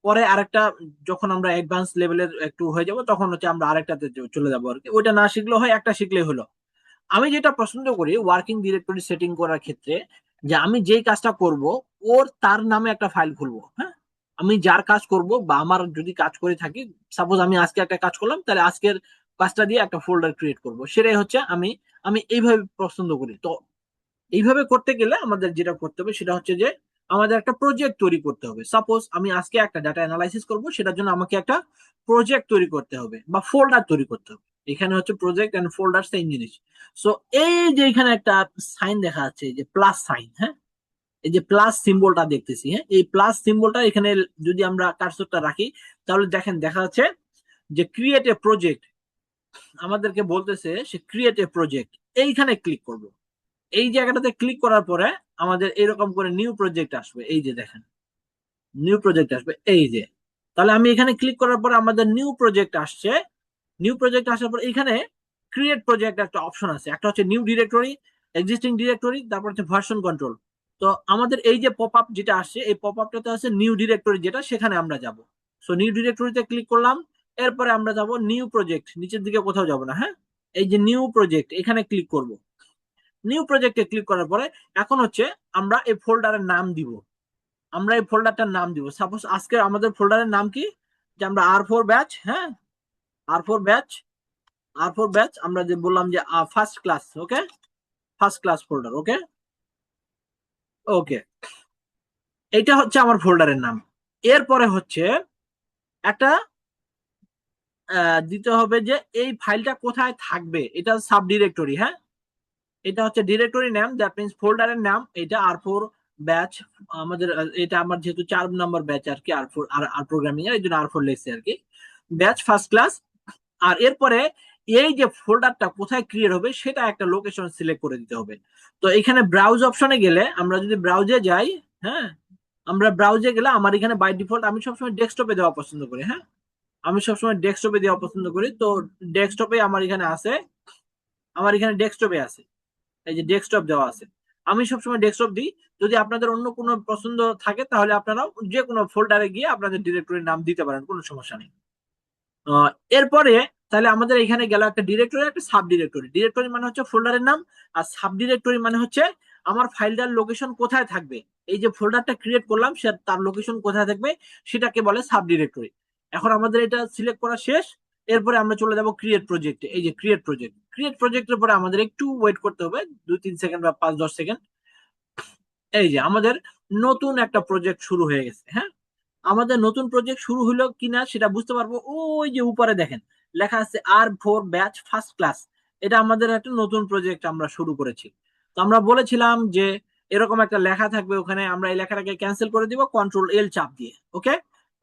Speaker 1: পরে আরেকটা যখন আমরা অ্যাডভান্স লেভেলের একটু হয়ে যাব তখন হচ্ছে আমরা আরেকটাতে চলে যাবো আর কি। ওইটা না শিখলেও হয়, একটা শিখলেই হলো। আমি যেটা পছন্দ করি ওয়ার্কিং ডিরেক্টরি সেটিং করার ক্ষেত্রে, যে আমি যেই কাজটা করব ওর তার নামে একটা ফাইল খুলবো। হ্যাঁ, আমি যার কাজ করব বা আমার যদি কাজ করে থাকি, সাপোজ আমি আজকে একটা কাজ করলাম, তাহলে আজকের কাজটা দিয়ে একটা ফোল্ডার ক্রিয়েট করব। সেটাই হচ্ছে আমি আমি এইভাবে পছন্দ করি। তো এইভাবে করতে গেলে আমাদের যেটা করতে হবে সেটা হচ্ছে যে আমাদের একটা প্রজেক্ট তৈরি করতে হবে। সাপোজ আমি আজকে একটা ডাটা অ্যানালাইসিস করব, সেটার জন্য আমাকে একটা প্রজেক্ট তৈরি করতে হবে বা ফোল্ডার তৈরি করতে হবে। এখানে হচ্ছে প্রজেক্ট এন্ড ফোল্ডার সেম জিনিস। সো এই যে এখানে একটা সাইন দেখা যাচ্ছে, এই যে প্লাস সাইন, হ্যাঁ, এই যে প্লাস সিম্বলটা দেখতেছি, হ্যাঁ, এই প্লাস সিম্বলটা এখানে যদি আমরা কার্সরটা রাখি, তাহলে দেখেন দেখা যাচ্ছে যে ক্রিয়েট এ প্রজেক্ট, আমাদেরকে বলতেছে সে ক্রিয়েট এ প্রজেক্ট। এইখানে ক্লিক করব। এই জায়গাটাতে ক্লিক করার পরে আমাদের এরকম করে নিউ প্রজেক্ট আসবে। এই যে দেখেন নিউ প্রজেক্ট আসবে, এই যে। তাহলে আমি এখানে ক্লিক করার পরে আমাদের নিউ প্রজেক্ট আসছে। নিউ প্রজেক্ট আসার পর এখানে ক্রিয়েট প্রজেক্ট একটা অপশন আছে, একটা হচ্ছে নিউ ডিরেক্টরি, এক্সিস্টিং ডিরেক্টরি, তারপর হচ্ছে ভার্সন কন্ট্রোল। তো আমাদের এই যে পপ আপ যেটা আসছে, এই পপ আপটাতে আছে নিউ ডিরেক্টরি, যেটা সেখানে আমরা যাব। সো নিউ ডিরেক্টরিতে ক্লিক করলাম, এরপরে আমরা যাব নিউ প্রজেক্ট, নিচের দিকে কোথাও যাব না, হ্যাঁ, এই যে নিউ প্রজেক্ট এখানে ক্লিক করব। নিউ প্রজেক্টে ক্লিক করার পরে এখন হচ্ছে আমরা এই ফোল্ডারের নাম দিব। আমরা এই ফোল্ডারটার নাম দিব, সাপোজ আজকে আমাদের ফোল্ডারের নাম কি, যে আমরা R4 ব্যাচ, হ্যাঁ, আর4 ব্যাচ, আর4 ব্যাচ আমরা যে বললাম যে ফার্স্ট ক্লাস। ওকে, ফার্স্ট ক্লাস ফোল্ডার। ওকে, ওকে, এইটা হচ্ছে আমার ফোল্ডারের নাম। এরপরে হচ্ছে একটা দিতে হবে যে এই ফাইলটা কোথায় থাকবে, এটা সাব ডিরেক্টরি। হ্যাঁ, এটা হচ্ছে ডিরেক্টরি নাম, দ্যাট মিনস ফোল্ডারের নাম এটা R4 ব্যাচ। আমাদের এটা আমার যেহেতু 4 নম্বর ব্যাচ আর কি, R4 আর প্রোগ্রামিং এর, এই জন্য R4 লিখছি আর কি, ব্যাচ ফার্স্ট ক্লাস। আর এরপরে এই যে ফোল্ডারটা কোথায় ক্রিয়েট হবে সেটা একটা লোকেশন সিলেক্ট করে দিতে হবে। তো এখানে ব্রাউজ অপশনে গেলে, আমরা যদি ব্রাউজে যাই, হ্যাঁ, আমরা ব্রাউজে গেলে আমার এখানে বাই ডিফল্ট আমি সবসময় ডেস্কটপে দেওয়া পছন্দ করি। হ্যাঁ, আমি সবসময় ডেস্কটপে দেওয়া পছন্দ করি। তো ডেস্কটপে আমার এখানে আছে, আমার এখানে ডেস্কটপে আছে, এই যে ডেস্কটপ দেওয়া আছে। আমি সবসময় ডেস্কটপ দিই। যদি আপনাদের অন্য কোনো পছন্দ থাকে তাহলে আপনারাও যে কোনো ফোল্ডারে গিয়ে আপনাদের ডিরেক্টরির নাম দিতে পারেন, কোনো সমস্যা নেই। এরপরে তাহলে আমাদের এখানে গেল একটা ডিরেক্টরি, একটা সাব ডিরেক্টরি। ডিরেক্টরি মানে হচ্ছে ফোল্ডারের নাম, আর সাব ডিরেক্টরি মানে হচ্ছে আমার ফাইলটার লোকেশন কোথায় থাকবে। এই যে ফোল্ডারটা ক্রিয়েট করলাম সে তার লোকেশন কোথায় থাকবে সেটাকে বলে সাব ডিরেক্টরি। এখন আমাদের এটা সিলেক্ট করা শেষ। এরপরে আমরা চলে যাব ক্রিয়েট প্রজেক্টে। এই যে ক্রিয়েট প্রজেক্ট, ক্রিয়েট প্রজেক্টের পরে আমাদের একটু ওয়েট করতে হবে, 2-3 সেকেন্ড বা 5-10 সেকেন্ড। এই যে আমাদের নতুন একটা প্রজেক্ট শুরু হয়ে গেছে। হ্যাঁ, আমাদের নতুন প্রজেক্ট শুরু হলো কিনা সেটা বুঝতে পারবো, ওই যে উপরে দেখেন লেখা আছে R4 ব্যাচ ফার্স্ট ক্লাস। এটা আমাদের একটা নতুন প্রজেক্ট আমরা শুরু করেছি। তো আমরা বলেছিলাম যে এরকম একটা লেখা থাকবে ওখানে, আমরা এই লেখাটাকে ক্যান্সেল করে দিব Ctrl+L চাপ দিয়ে। ওকে,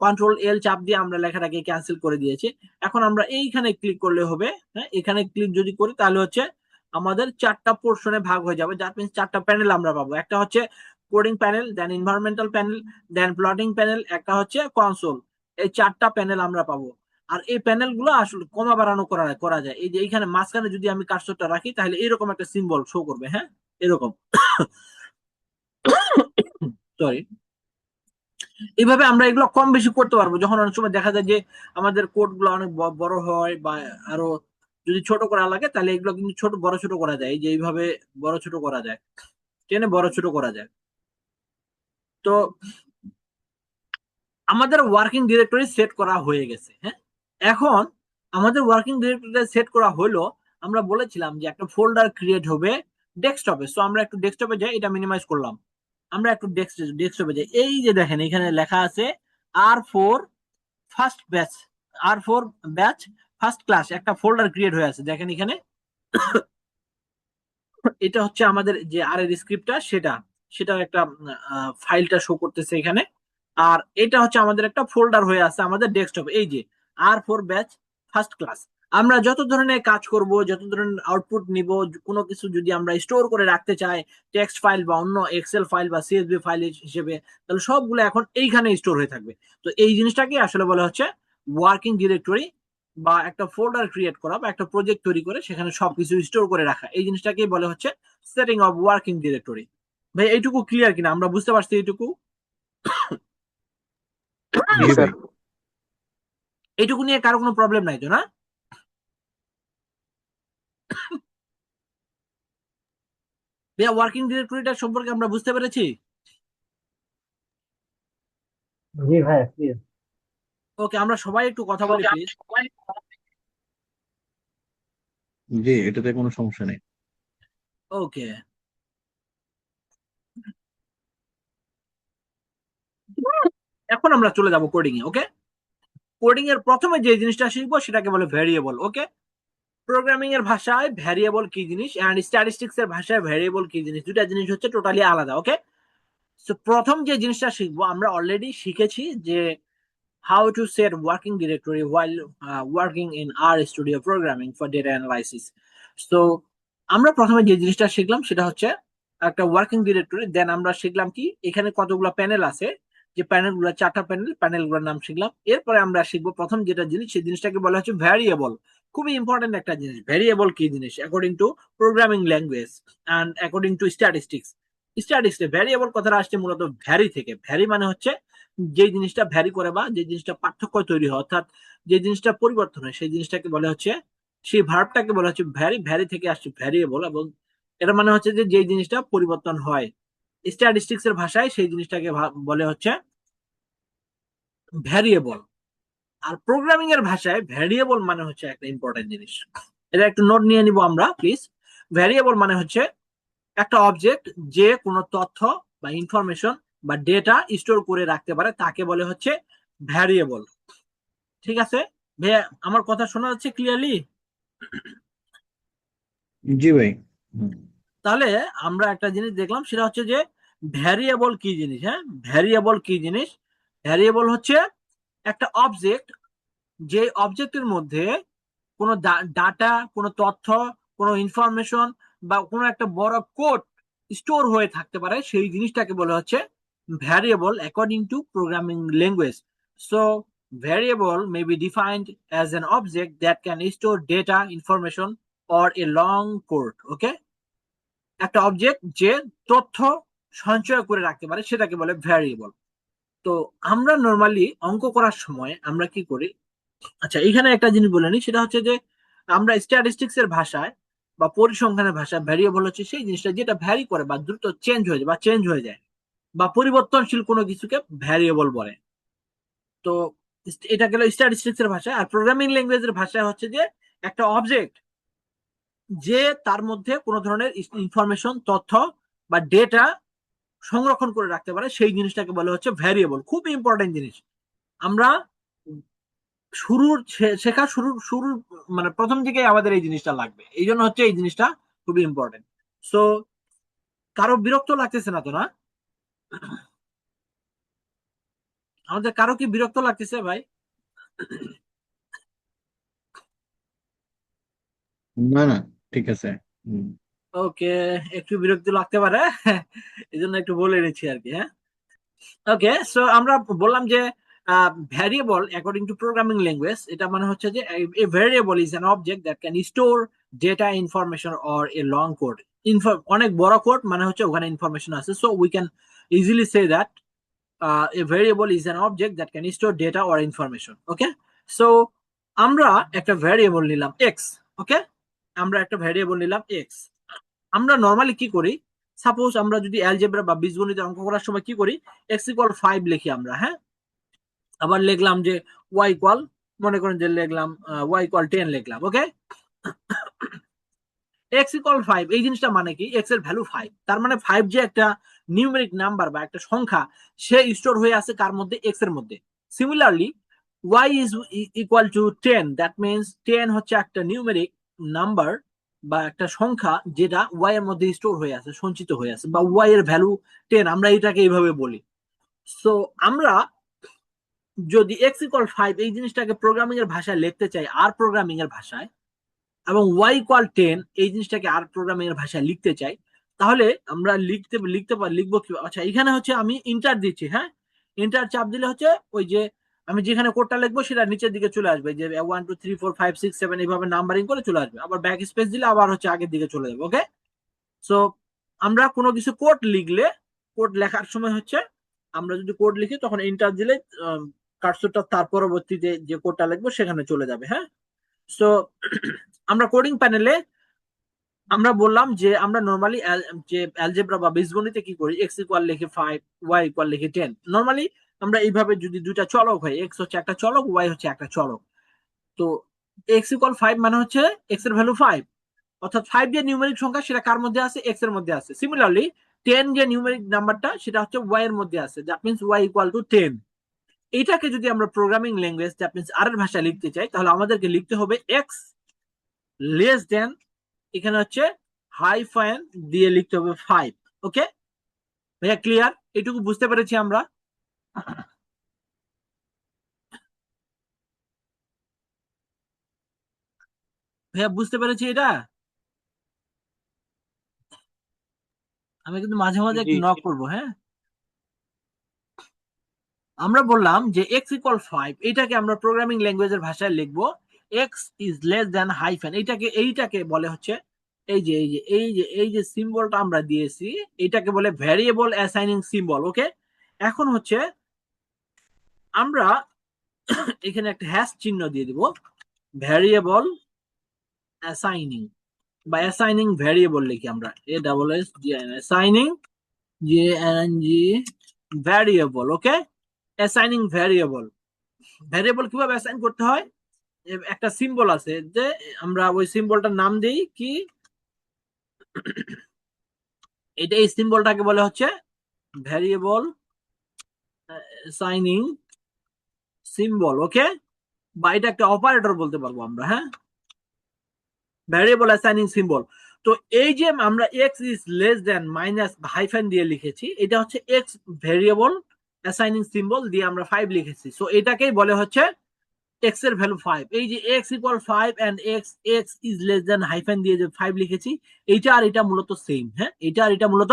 Speaker 1: Ctrl+L চাপ দিয়ে আমরা লেখাটাকে ক্যান্সেল করে দিয়েছি। এখন আমরা এইখানে ক্লিক করলে হবে। হ্যাঁ, এখানে ক্লিক যদি করি তাহলে হচ্ছে আমাদের 4টা পোর্শনে ভাগ হয়ে যাবে, যার মিনস 4টা প্যানেল আমরা পাবো। একটা হচ্ছে কোডিং প্যানেল, দেন এনভায়রনমেন্টাল প্যানেল, দেন প্লটিং প্যানেল, একটা হচ্ছে কনসোল। এই 4টা প্যানেল আমরা পাবো। আর এই প্যানেল গুলো আসলে কমা বাড়ানো করা যায়। এই যে এইখানে মাঝখানে যদি আমি কার্সরটা রাখি তাহলে এরকম একটা সিম্বল শো করবে। হ্যাঁ, এরকম। সরি। এইভাবে আমরা এগুলো কম বেশি করতে পারবো। যখন অনেক সময় দেখা যায় যে আমাদের কোড গুলো অনেক বড় হয় বা আরো যদি ছোট করা লাগে, তাহলে এগুলো কিন্তু ছোট বড় ছোট করা যায়। এই যে এইভাবে বড় ছোট করা যায়, টেনে বড় ছোট করা যায়। তো আমাদের ওয়ার্কিং ডিরেক্টরি সেট করা হয়ে গেছে। হ্যাঁ, এখন আমাদের ওয়ার্কিং ডিরেক্টরি সেট করা হলো। আমরা বলেছিলাম যে একটা ফোল্ডার ক্রিয়েট হবে ডেস্কটপে। সো আমরা একটু ডেস্কটপে যাই, এটা মিনিমাইজ করলাম। আমরা একটু ডেস্কটপে যাই। এই যে দেখেন এখানে লেখা আছে R4 first batch, R4 batch first class, একটা ফোল্ডার ক্রিয়েট হয়ে আছে দেখেন এখানে। এটা হচ্ছে আমাদের যে আর এর স্ক্রিপ্টটা, সেটার একটা ফাইলটা শো করতেছে এখানে। আর এটা হচ্ছে আমাদের একটা ফোল্ডার হয়ে আছে আমাদের ডেস্কটপ, এই যে R4 ব্যাচ ফার্স্ট ক্লাস। আমরা যত ধরনের কাজ করব, যত ধরনের আউটপুট নিব, কোনো কিছু যদি আমরা স্টোর করে রাখতে চাই টেক্সট ফাইল বা অন্য এক্সেল ফাইল বা সিএসভি ফাইল হিসেবে, তাহলে সবগুলো এখন এইখানে স্টোর হয়ে থাকবে। তো এই জিনিসটাকে আসলে বলা হচ্ছে ওয়ার্কিং ডিরেক্টরি, বা একটা ফোল্ডার ক্রিয়েট করা বা একটা প্রজেক্ট তৈরি করে সেখানে সবকিছু স্টোর করে রাখা। এই জিনিসটাকেই বলে হচ্ছে সেটিং অফ ওয়ার্কিং ডিরেক্টরি। ভাই এইটুকু ক্লিয়ার কিনা? আমরা বুঝতে পারছি এইটুকু?
Speaker 2: জি ভাই।
Speaker 1: এইটুকু নিয়ে কারো কোনো প্রবলেম নাই তো, না? ভাইয়া ওয়ার্কিং ডিরেক্টরিটা সম্পর্কে আমরা বুঝতে পেরেছি।
Speaker 3: জি ভাইয়া ক্লিয়ার।
Speaker 1: ওকে, আমরা সবাই একটু কথা বলি প্লিজ।
Speaker 2: জি, এটাতে কোনো সমস্যা নেই।
Speaker 1: ওকে, এখন আমরা চলে যাব কোডিং এ। ওকে, কোডিং এর প্রথমে যে জিনিসটা শিখবো সেটাকে বলে ভ্যারিয়েবল। ওকে, প্রোগ্রামিং এর ভাষায় ভ্যারিয়েবল কি জিনিস এন্ড স্ট্যাটিস্টিক্স এর ভাষায় ভ্যারিয়েবল কি জিনিস, দুটা জিনিস হচ্ছে টোটালি আলাদা। ওকে, সো প্রথম যে জিনিসটা শিখবো, আমরা অলরেডি শিখেছি যে how to set working directory while working in R Studio programming for data analysis. So আমরা প্রথমে যে জিনিসটা শিখলাম সেটা হচ্ছে একটা ওয়ার্কিং ডিরেক্টরি। দেন আমরা শিখলাম কি এখানে কতগুলো প্যানেল আছে, যে প্যানেলগুলো চারটা প্যানেল, প্যানেলগুলোর নাম শিখলাম। এরপরে আমরা শিখবো প্রথম যেটা জিনিস, সেই জিনিসটাকে বলা হচ্ছে ভ্যারিয়েবল। খুবই ইম্পর্টেন্ট একটা জিনিস। ভ্যারিয়েবল কি জিনিস according to programming language and according to statistics. Statistics variable কথাটা আসছে মূলত ভ্যারি থেকে। ভ্যারি মানে হচ্ছে যে জিনিসটা ভ্যারি করে বা যে জিনিসটা পার্থক্য তৈরি হয়, অর্থাৎ যে জিনিসটা পরিবর্তন হয়, সেই জিনিসটাকে বলা হচ্ছে, সেই ভার্বটাকে বলা হচ্ছে ভ্যারি। ভ্যারি থেকে আসছে ভ্যারিয়েবল, এবং এটা মানে হচ্ছে যে যে জিনিসটা পরিবর্তন হয়। স্ট্যাটিস্টিক্স এর ভাষায় সেই জিনিসটাকে বলে হচ্ছে ভ্যারিয়েবল। আর প্রোগ্রামিং এর ভাষায় ভ্যারিয়েবল মানে হচ্ছে একটা ইম্পর্টেন্ট জিনিস। এটা একটু নোট নিয়ে নিব আমরা প্লিজ। ভ্যারিয়েবল মানে হচ্ছে একটা অবজেক্ট যে কোনো তথ্য বা ইনফরমেশন বা ডেটা স্টোর করে রাখতে পারে, তাকে বলে হচ্ছে ভ্যারিয়েবল। ঠিক আছে ভাইয়া, আমার কথা শোনা যাচ্ছে ক্লিয়ারলি?
Speaker 2: জি ভাই। হুম।
Speaker 1: তাহলে আমরা একটা জিনিস দেখলাম, সেটা হচ্ছে যে ভ্যারিয়েবল কি জিনিস। হ্যাঁ, ভ্যারিয়েবল কি জিনিস? ভ্যারিয়েবল হচ্ছে একটা অবজেক্ট, যে অবজেক্টের মধ্যে কোনো ডাটা, কোনো তথ্য, কোনো ইনফরমেশন বা কোনো একটা বড় কোড স্টোর হয়ে থাকতে পারে, সেই জিনিসটাকে বলা হচ্ছে variable according to programming language. So variable may be defined as an object that can store data, information or a long code. Okay, একটা অবজেক্ট যে তথ্য সঞ্চয় করে রাখতে পারে সেটাকে বলে ভ্যারিয়েবল। তো আমরা নর্মালি অঙ্ক করার সময় আমরা কি করি? আচ্ছা, এখানে একটা জিনিস বলে নি, সেটা হচ্ছে যে আমরা স্ট্যাটিস্টিক্স এর ভাষায় বা পরিসংখ্যানের ভাষায় ভ্যারিয়েবল হচ্ছে সেই জিনিসটা যেটা ভ্যারি করে বা দ্রুত চেঞ্জ হয়ে যায় বা পরিবর্তনশীল কোনো কিছুকে ভ্যারিয়েবল বলে। তো এটা গেল স্ট্যাটিস্টিক্স এর ভাষায়। আর প্রোগ্রামিং ল্যাঙ্গুয়েজের ভাষায় হচ্ছে যে একটা অবজেক্ট যে তার মধ্যে কোনো ধরনের ইনফরমেশন, তথ্য বা ডেটা সংরক্ষণ করে রাখতে পারে, সেই জিনিসটাকে বলা হচ্ছে ভ্যারিয়েবল। খুব ইম্পর্টেন্ট জিনিস। আমরা শেখা শুরুর মানে প্রথম দিকে আমাদের এই জিনিসটা লাগবে, এই জন্য হচ্ছে এই জিনিসটা খুবই ইম্পর্টেন্ট। সো কারো বিরক্ত লাগতেছে না তো, না? আমাদের কারো কি বিরক্ত লাগতেছে ভাই?
Speaker 2: না না, ঠিক আছে। হুম।
Speaker 1: ওকে, একটু বিরক্তি লাগতে পারে এই জন্য একটু বলে নিচ্ছি আর কি। হ্যাঁ, ওকে, সো আমরা বললাম যে variable according to programming language, এটা মানে হচ্ছে যে এ variable is an object that can store data, information or a long code. অনেক বড় কোড মানে হচ্ছে ওখানে ইনফরমেশন আছে। So we can easily say that a variable is an object that can store data or information. Okay, so আমরা একটা variable নিলাম x। ওকে, আমরা একটা ভ্যারিয়েবল নিলাম x। আমরা নর্মালি কি করি, সাপোজ আমরা যদি অ্যালজেব্রা বা বীজগণিত অঙ্ক করার সময় কি করি, x ইকুয়াল 5 লিখি আমরা। হ্যাঁ, আবার লিখলাম যে y ইকুয়াল, মনে করেন যে লিখলাম y ইকুয়াল 10 লিখলাম। ওকে, x ইকুয়াল 5, এই জিনিসটা মানে কি, x এর ভ্যালু 5, তার মানে 5 যে একটা নিউমেরিক নাম্বার বা একটা সংখ্যা, সে স্টোর হয়ে আছে কার মধ্যে, x এর মধ্যে। Similarly y is equal to 10, that means 10 হচ্ছে একটা নিউমেরিক নাম্বার বা একটা সংখ্যা যেটা y এর মধ্যে স্টোর হয়ে আছে, সঞ্চিত হয়ে আছে, বা y এর ভ্যালু 10, আমরা এটাকে এইভাবে বলি। সো আমরা যদি এক্স ইকুয়াল 5 এই জিনিসটাকে প্রোগ্রামিং এর ভাষায় লিখতে চাই আর প্রোগ্রামিং এর ভাষায়, এবং ওয়াই ইকুয়াল 10 এই জিনিসটাকে আর প্রোগ্রামিং এর ভাষায় লিখতে চাই, তাহলে আমরা লিখবো কি? আচ্ছা, এখানে হচ্ছে আমি ইন্টার দিচ্ছি, হ্যাঁ, ইন্টার চাপ দিলে হচ্ছে ওই যে আমি যেখানে কোডটা লিখবো সেটা নিচের দিকে চলে আসবে, যে 1 2 3 4 5 6 7 এইভাবে নাম্বারিং করে চলে আসবে, আবার ব্যাক স্পেস দিলে আবার হচ্ছে আগের দিকে চলে যাবে। ওকে, সো আমরা কোনো কিছু কোড লিখলে, কোড লেখার সময় হচ্ছে আমরা যদি কোড লিখি তখন ইন্টার দিলে কার্সরটা তার পরবর্তীতে যে কোডটা লিখবো সেখানে চলে যাবে। হ্যাঁ, সো আমরা কোডিং প্যানেলে আমরা বললাম যে আমরা নরমালি যে অ্যালজেব্রা বা বীজগণিতে কি করি, এক্স ইকুয়াল লিখে 5, ওয়াই ইকুয়াল লিখে 10। নরমালি আমরা এইভাবে যদি দুইটা চলক হয়, এক্স হচ্ছে একটা চলক, ওয়াই হচ্ছে একটা চলক, তো এক্স ইকুয়াল 5 মানে হচ্ছে এক্স এর ভ্যালু 5, অর্থাৎ 5 যে নিউমেরিক সংখ্যা সেটা কার মধ্যে আছে? এক্স এর মধ্যে আছে। সিমিলারলি 10 যে নিউমেরিক নাম্বারটা সেটা হচ্ছে ওয়াই এর মধ্যে আছে, that means Y equal to 10। এটাকে যদি আমরা programming language that means R এর ভাষায় লিখতে চাই, তাহলে আমাদেরকে লিখতে হবে এক্স লেস দেন, এখানে হচ্ছে হাইফান দিয়ে লিখতে হবে 5। ওকে ভাইয়া, ক্লিয়ার? এটুকু বুঝতে পেরেছি আমরা? ভাইয়া বুঝতে পেরেছি এটা? আমি কিন্তু মাঝে মাঝে
Speaker 3: জি
Speaker 1: একটু নক করবো। হ্যাঁ, আমরা বললাম যে এক্স ইকুয়াল 5 এটাকে আমরা প্রোগ্রামিং ল্যাঙ্গুয়েজের ভাষায় লিখবো x is less than hyphen, এইটাকে বলে হচ্ছে এই যে সিম্বলটা আমরা দিয়েছি, এটাকে বলে ভ্যারিয়েবল অ্যাসাইনিং সিম্বল। ওকে, এখন হচ্ছে আমরা এখানে একটা হ্যাশ চিহ্ন দিয়ে দিব, ভ্যারিয়েবল অ্যাসাইনিং বা অ্যাসাইনিং ভ্যারিয়েবল লিখি আমরা, অ্যাসাইনিং ভ্যারিয়েবল। ওকে, অ্যাসাইনিং ভ্যারিয়েবল। ভ্যারিয়েবল কিভাবে অ্যাসাইন করতে হয়? একটা সিম্বল আছে, যে আমরা ওই সিম্বলটার নাম দিই কি, এই সিম্বলটাকে বলে হচ্ছে ভ্যারিয়েবল অ্যাসাইনিং সিম্বল। ওকে, বা এটা একটা অপারেটর বলতে পারবো আমরা। হ্যাঁ, ভ্যারিয়েবল অ্যাসাইনিং সিম্বল। তো এই যে আমরা x is less than minus hyphen দিয়ে লিখেছি, এটা হচ্ছে এক্স ভ্যারিয়েবল অ্যাসাইনিং সিম্বল দিয়ে আমরা 5 লিখেছি, সো এটাকেই বলে হচ্ছে এক্স এর ভ্যালু 5। এই যে X equal 5 and X is less than hyphen দিয়ে যে 5 লিখেছি, এইটা আর এটা মূলত সেম। হ্যাঁ, এটা আর এটা মূলত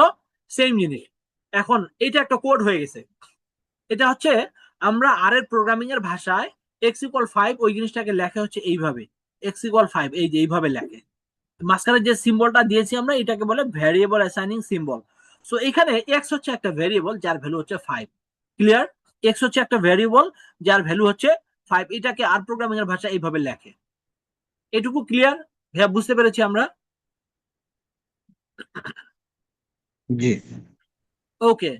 Speaker 1: সেম জিনিস। এখন এটা একটা কোড হয়ে গেছে। এটা হচ্ছে আমরা আর এর প্রোগ্রামিং এর ভাষায় এক্স ইকুয়াল 5 ওই জিনিসটাকে লেখা হচ্ছে এইভাবে, এক্স ইকুয়াল 5 এই যে এইভাবে লেখে। মাঝখানে যে সিম্বলটা দিয়েছি আমরা এটাকে বলে ভ্যারিয়েবল অ্যাসাইনিং সিম্বল। সো এখানে এক্স হচ্ছে একটা ভ্যারিয়েবল যার ভ্যালু হচ্ছে 5। ক্লিয়ার? এক্স হচ্ছে একটা ভ্যারিয়েবল যার ভ্যালু হচ্ছে 5, এটাকে আর প্রোগ্রামিং এর ভাষা এইভাবে লেখে। এটুকু ক্লিয়ার? হ্যাঁ, বুঝতে পেরেছি আমরা?
Speaker 2: জি
Speaker 1: ওকে,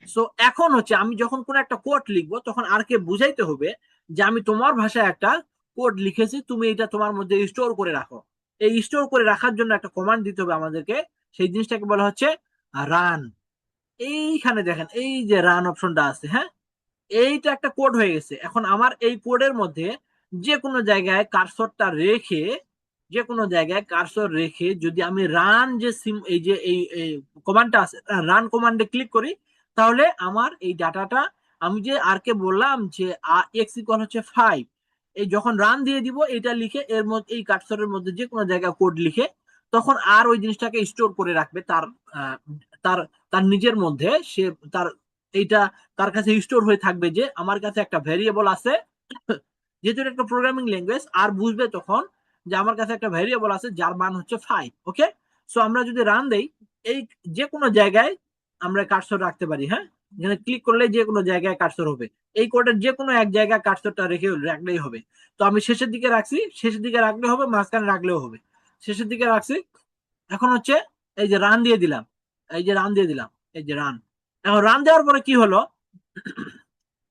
Speaker 1: সো এখন হচ্ছে আমি যখন কোন একটা কোড লিখবো তখন আর কে বুঝাইতে হবে যে আমি তোমার ভাষায় একটা কোড লিখেছি, তুমি এটা তোমার মধ্যে স্টোর করে রাখো। এই স্টোর করে রাখার জন্য একটা কমান্ড দিতে হবে আমাদেরকে, সেই জিনিসটাকে বলা হচ্ছে রান। এইখানে দেখেন এই যে রান অপশনটা আছে, হ্যাঁ, এইটা একটা কোড হয়ে গেছে। এখন আমার এই কোডের মধ্যে যে কোনো জায়গায় কার্সরটা রেখে, যে কোনো জায়গায় কার্সর রেখে যদি আমি রান যে এই যে এই কমান্ডটা আছে, রান কমান্ডে ক্লিক করি, তাহলে আমার এই ডাটাটা, আমি যে আর কে বললাম যে এক্স ইকুয়াল হচ্ছে 5, এই যখন রান দিয়ে দিব এটা লিখে এর মধ্যে এই কার্সরের মধ্যে যে কোনো জায়গায় কোড লিখে, তখন আর ওই জিনিসটাকে স্টোর করে রাখবে তার তার তার নিজের মধ্যে। সে তার এইটা তার কাছে স্টোর হয়ে থাকবে যে আমার কাছে একটা ভ্যারিয়েবল আছে, যেহেতু একটা প্রোগ্রামিং ল্যাঙ্গুয়েজ, আর বুঝবে তখন যে আমার কাছে একটা ভ্যারিয়েবল আছে যার মান হচ্ছে 5। ওকে, সো আমরা যদি রান দেই, এই যে কোনো জায়গায় আমরা কার্সর রাখতে পারি। হ্যাঁ, এখানে ক্লিক করলে যে কোনো জায়গায় কার্সর হবে, এই কোডের যে কোনো এক জায়গায় কার্সরটা রেখে রাখলেই হবে। তো আমি শেষের দিকে রাখছি, শেষের দিকে রাখলে হবে, মাঝখানে রাখলেও হবে, শেষের দিকে রাখছি। এখন হচ্ছে এই যে রান দিয়ে দিলাম, এই যে রান দিয়ে দিলাম, এই যে রান। এখন রান দেওয়ার পরে কি হলো,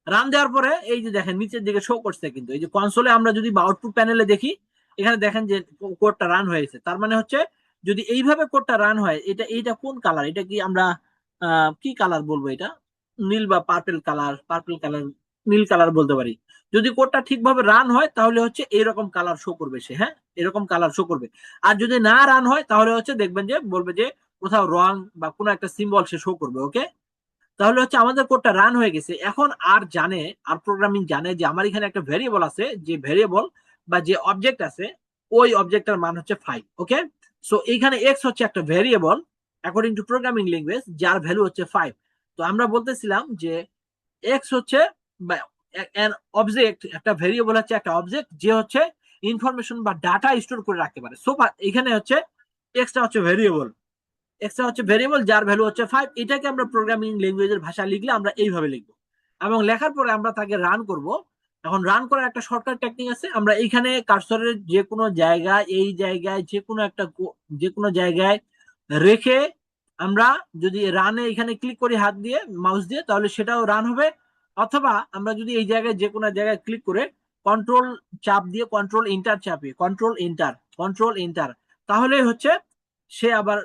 Speaker 1: রান দেওয়ার পরে এই যে দেখেন নিচের দিকে শো করছে, কিন্তু এই যে কনসোলে আমরা যদি আউটপুট প্যানেলে দেখি, এখানে দেখেন যে কোডটা রান হয়েছে। তার মানে হচ্ছে যদি এইভাবে কোডটা রান হয়, এইটা কোন কালার, এটা কি আমরা কি কালার বলবো, এটা নীল বা পার্পল কালার, নীল কালার বলতে পারি। যদি কোডটা ঠিকভাবে রান হয় তাহলে হচ্ছে এরকম কালার শো করবে সে। হ্যাঁ, এরকম কালার শো করবে। আর যদি না রান হয় তাহলে হচ্ছে দেখবেন যে বলবে যে কোথাও রং বা কোনো একটা সিম্বল সে শো করবে। ওকে, তাহলে হচ্ছে আমাদের কোডটা রান হয়ে গেছে। এখন আর প্রোগ্রামিং জানে যে আমার এখানে একটা ভেরিয়েবল আছে, যে ভেরিয়েবল বা যে অবজেক্ট আছে ওই অবজেক্টের মান হচ্ছে 5। ওকে, সো এইখানে এক্স হচ্ছে একটা variable according to programming language যার ভ্যালু হচ্ছে 5। তো আমরা বলতেছিলাম যে এক্স হচ্ছে অবজেক্ট, একটা ভেরিয়েবল হচ্ছে একটা অবজেক্ট যে হচ্ছে ইনফরমেশন বা ডাটা স্টোর করে রাখতে পারে। সো এখানে হচ্ছে এক্সটা হচ্ছে ভেরিয়েবল, যার ভ্যালু হচ্ছে 5। এটাকে আমরা প্রোগ্রামিং ল্যাঙ্গুয়েজের ভাষা লিখলে আমরা এইভাবে লিখবো, এবং লেখার পরে আমরা তাকে রান করব। এখন রান করার একটা শর্টকাট টেকনিক আছে। আমরা এইখানে কার্সরের যে কোনো জায়গায়, এই জায়গায় যে কোনো জায়গায় রেখে আমরা যদি রানে এখানে ক্লিক করি হাত দিয়ে মাউস দিয়ে, তাহলে সেটাও রান হবে। অথবা আমরা যদি এই জায়গায় যে কোনো জায়গায় ক্লিক করে কন্ট্রোল চাপ দিয়ে কন্ট্রোল এন্টার, তাহলে হচ্ছে সে আবার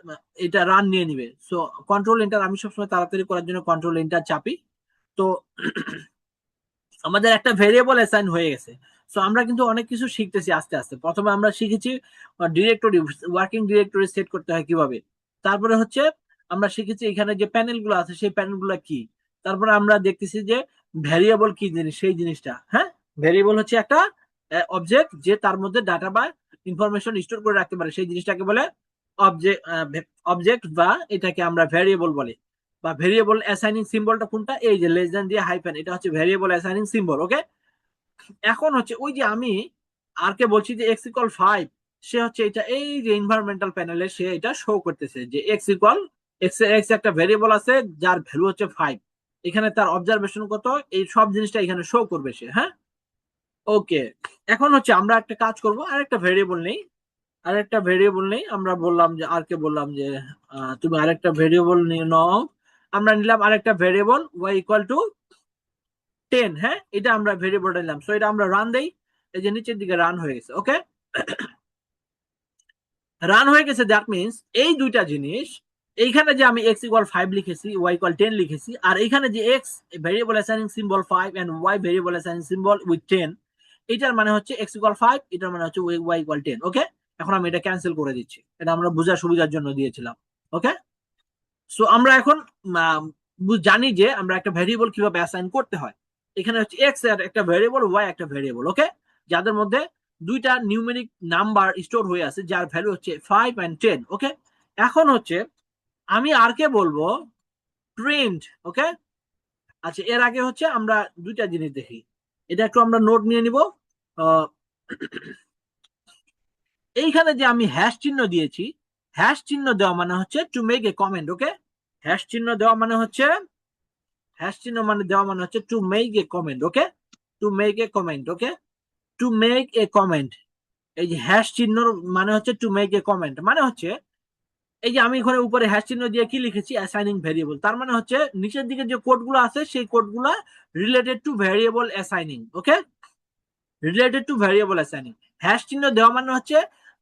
Speaker 1: এটা রান নিয়ে নিবে। সো কন্ট্রোল এন্টার আমি সবসময় তাড়াতাড়ি করার জন্য কন্ট্রোল এন্টার চাপি। তো আমাদের একটা ভেরিয়েবল অ্যাসাইন হয়ে গেছে। সো আমরা কিন্তু অনেক কিছু শিখতেছি আস্তে আস্তে। প্রথমে আমরা শিখেছি ডিরেক্টরি, ওয়ার্কিং ডিরেক্টরি সেট করতে হয় কিভাবে। তারপরে হচ্ছে আমরা শিখেছি এখানে যে প্যানেল গুলো আছে সেই প্যানেল গুলো কি। তারপরে আমরা দেখতেছি যে ভ্যারিয়েবল কি জিনিস, সেই জিনিসটা। হ্যাঁ, ভ্যারিয়েবল হচ্ছে একটা অবজেক্ট যে তার মধ্যে ডাটা বা ইনফরমেশন স্টোর করে রাখতে পারে, সেই জিনিসটাকে বলে অবজেক্ট। অবজেক্ট বা এটাকে আমরা ভ্যারিয়েবল বলি। বা ভেরিয়েবল অ্যাসাইনিং সিম্বলটা কোনটা, এই যে লেস দেন দিয়ে হাইফেন, এটা হচ্ছে ভেরিয়েবল অ্যাসাইনিং সিম্বল। ওকে, এখন হচ্ছে ওই যে আমি আর কে বলছি যে এক্স ইকুয়াল 5, সে হচ্ছে এটা এই যে এনভায়রনমেন্টাল প্যানেলে সে এটা শো করতেছে যে এক্স একটা ভেরিয়েবল আছে যার ভ্যালু হচ্ছে 5। এখানে তার অবজারভেশন কত, এই সব জিনিসটা এখানে শো করবে সে। হ্যাঁ, ওকে। এখন হচ্ছে আমরা একটা কাজ করব, আরেকটা ভেরিয়েবল নেই আমরা বললাম যে আর কে বললাম যে তুমি আরেকটা ভেরিয়েবল নিয়ে নাও। আমরা নিলাম আরেকটা ভেরিয়েবল ওয়াই ইকুয়াল টু 10। হ্যাঁ, এটা আমরা ভেরিয়েবলটা নিলাম। সো এটা আমরা রান দেই, এই যে নিচের দিকে রান হয়ে গেছে। ওকে, রান হয়ে গেছে, দ্যাট মিনস এই দুইটা জিনিস, এইখানে যে আমি এক্স ইকুয়াল 5 লিখেছি, ওয়াই ইকুয়াল 10 লিখেছি, আর এইখানে যে X variable assigning symbol 5 and Y variable assigning symbol with 10, এটার মানে হচ্ছে এক্স ইকুয়াল 5, এটার মানে হচ্ছে ওয়াই ইকুয়াল 10। ওকে, এখন আমি এটা ক্যান্সেল করে দিচ্ছি, এটা আমরা বোঝার সুবিধার জন্য দিয়েছিলাম। ওকে, সো আমরা এখন জানি যে আমরা একটা ভেরিয়েবল কিভাবে অ্যাসাইন করতে হয়। এখানে হচ্ছে এক্স এর একটা ভেরিয়েবল, ওয়াই একটা ভেরিয়েবল। ওকে, যাদের মধ্যে দুইটা নিউমেরিক নাম্বার স্টোর হয়ে আছে যার ভ্যালু হচ্ছে 5 এন্ড 10। ওকে, এখন হচ্ছে আমি আর কে বলবো প্রিন্ট। ওকে, আচ্ছা, এর আগে হচ্ছে আমরা দুইটা জিনিস দেখি, এটা একটু আমরা নোট নিয়ে নিব। এইখানে যে আমি হ্যাশ চিহ্ন দিয়েছি, হ্যাশ চিহ্ন দেওয়া মানে হচ্ছে to make a comment. Okay, hash চিহ্ন দেওয়া মানে হচ্ছে to make a comment. Okay, to make a comment. Okay, to make a comment, এই যে হ্যাশ চিহ্ন মানে হচ্ছে টু মেক এ কমেন্ট, মানে হচ্ছে এই যে আমি এখানে উপরে হ্যাশ চিহ্ন দিয়ে কি লিখেছি, অ্যাসাইনিং ভেরিয়েবল, তার মানে হচ্ছে নিচের দিকে যে কোডগুলো আছে সেই কোডগুলো related to variable assigning. Okay, related to variable assigning. Hash চিহ্ন দেওয়া মানে হচ্ছে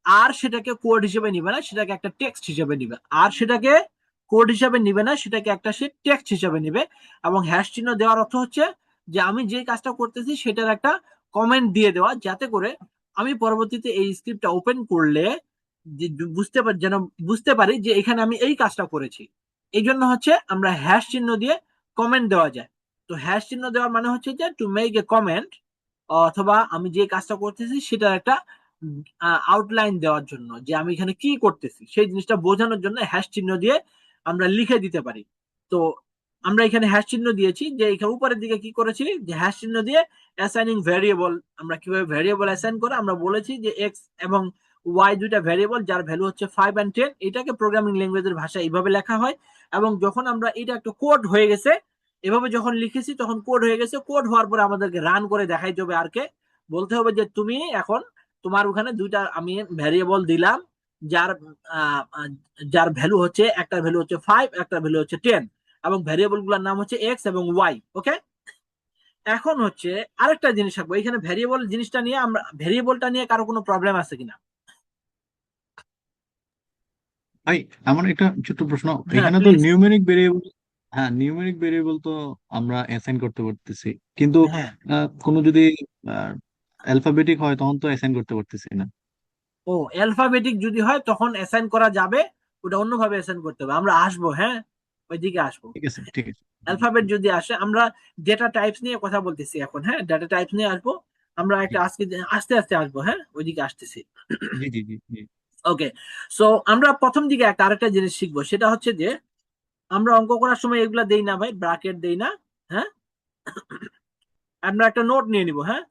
Speaker 1: আর সেটাকে কোড হিসেবে নিবে না, সেটাকে একটা টেক্সট হিসেবে নিবে। আর সেটাকে কোড হিসেবে নিবে না, সেটাকে একটা সে টেক্সট হিসেবে নিবে। এবং হ্যাশ চিহ্ন দেওয়ার অর্থ হচ্ছে যে আমি যে কাজটা করতেছি সেটার একটা কমেন্ট দিয়ে দেওয়া, যাতে করে আমি পরবর্তীতে এই স্ক্রিপ্টটা ওপেন করলে যেন বুঝতে পারি যে এখানে আমি এই কাজটা করেছি। এই জন্য হচ্ছে আমরা হ্যাশ চিহ্ন দিয়ে কমেন্ট দেওয়া যায়। তো হ্যাশ চিহ্ন দেওয়ার মানে হচ্ছে যে টু মেক এ কমেন্ট, অথবা আমি যে কাজটা করতেছি সেটার একটা আউটলাইন দেওয়ার জন্য, যে আমি এখানে কি করতেছি সেই জিনিসটা বোঝানোর জন্য হ্যাশ চিহ্ন দিয়ে আমরা লিখে দিতে পারি। তো আমরা এখানে হ্যাশ চিহ্ন দিয়েছি, যে এখানে উপরের দিকে কি করেছি, যে হ্যাশ চিহ্ন দিয়ে অ্যাসাইনিং ভেরিয়েবল, আমরা কিভাবে ভেরিয়েবল অ্যাসাইন করে আমরা বলেছি যে এক্স এবং ওয়াই দুইটা ভেরিয়েবল যার ভ্যালু হচ্ছে 5 এন্ড 10, এটাকে প্রোগ্রামিং ল্যাঙ্গুয়েজের ভাষায় এইভাবে লেখা হয়। এবং যখন আমরা এটা একটা কোড হয়ে গেছে, এভাবে যখন লিখেছি তখন কোড হয়ে গেছে। কোড হওয়ার পরে আমাদেরকে রান করে দেখাইতে হবে, আর কে বলতে হবে যে তুমি এখন তোমার ওখানে দুইটা আমি ভ্যারিয়েবল দিলাম যার যার ভ্যালু হচ্ছে, একটার ভ্যালু হচ্ছে 5, একটার ভ্যালু হচ্ছে 10, এবং ভ্যারিয়েবল গুলোর নাম হচ্ছে এক্স এবং ওয়াই। ওকে, এখন হচ্ছে আরেকটা জিনিস থাকবো এখানে, ভ্যারিয়েবলটা নিয়ে কারো কোনো প্রবলেম আছে কিনা?
Speaker 2: ভাই, আমার একটা ছোট্ট প্রশ্ন।
Speaker 1: হ্যাঁ
Speaker 2: এখানে তো
Speaker 1: প্লিজ।
Speaker 2: নিউমেরিক ভেরিয়েবল, হ্যাঁ নিউমেরিক ভেরিয়েবল তো আমরা অ্যাসাইন করতে পারতেছি, কিন্তু
Speaker 1: হ্যাঁ,
Speaker 2: কোনো যদি অ্যালফাবেটিক হয় তখন তো অ্যাসাইন করতে পারতেছি না।
Speaker 1: ও অ্যালফাবেটিক যদি হয় তখন অ্যাসাইন করা যাবে, ওটা অন্যভাবে অ্যাসাইন করতে হবে, আমরা আসবো। হ্যাঁ, ওইদিকে আসবো।
Speaker 2: ঠিক আছে, ঠিক আছে।
Speaker 1: অ্যালফাবেট যদি আসে, আমরা ডেটা টাইপস নিয়ে কথা বলতেছি এখন, হ্যাঁ, ডেটা টাইপস নিয়ে আসবো আমরা একটা, আজকে আস্তে আস্তে আসবো, হ্যাঁ, ওইদিকে আসতেছি।
Speaker 2: জি জি জি জি।
Speaker 1: ওকে, সো আমরা প্রথম দিকে একটা আরেকটা জিনিস শিখবো, সেটা হচ্ছে যে আমরা অঙ্ক করার সময় এগুলা দেই না ভাই, ব্রাকেট দেই না, হ্যাঁ, আমরা একটা নোট নিয়ে নিব, হ্যাঁ,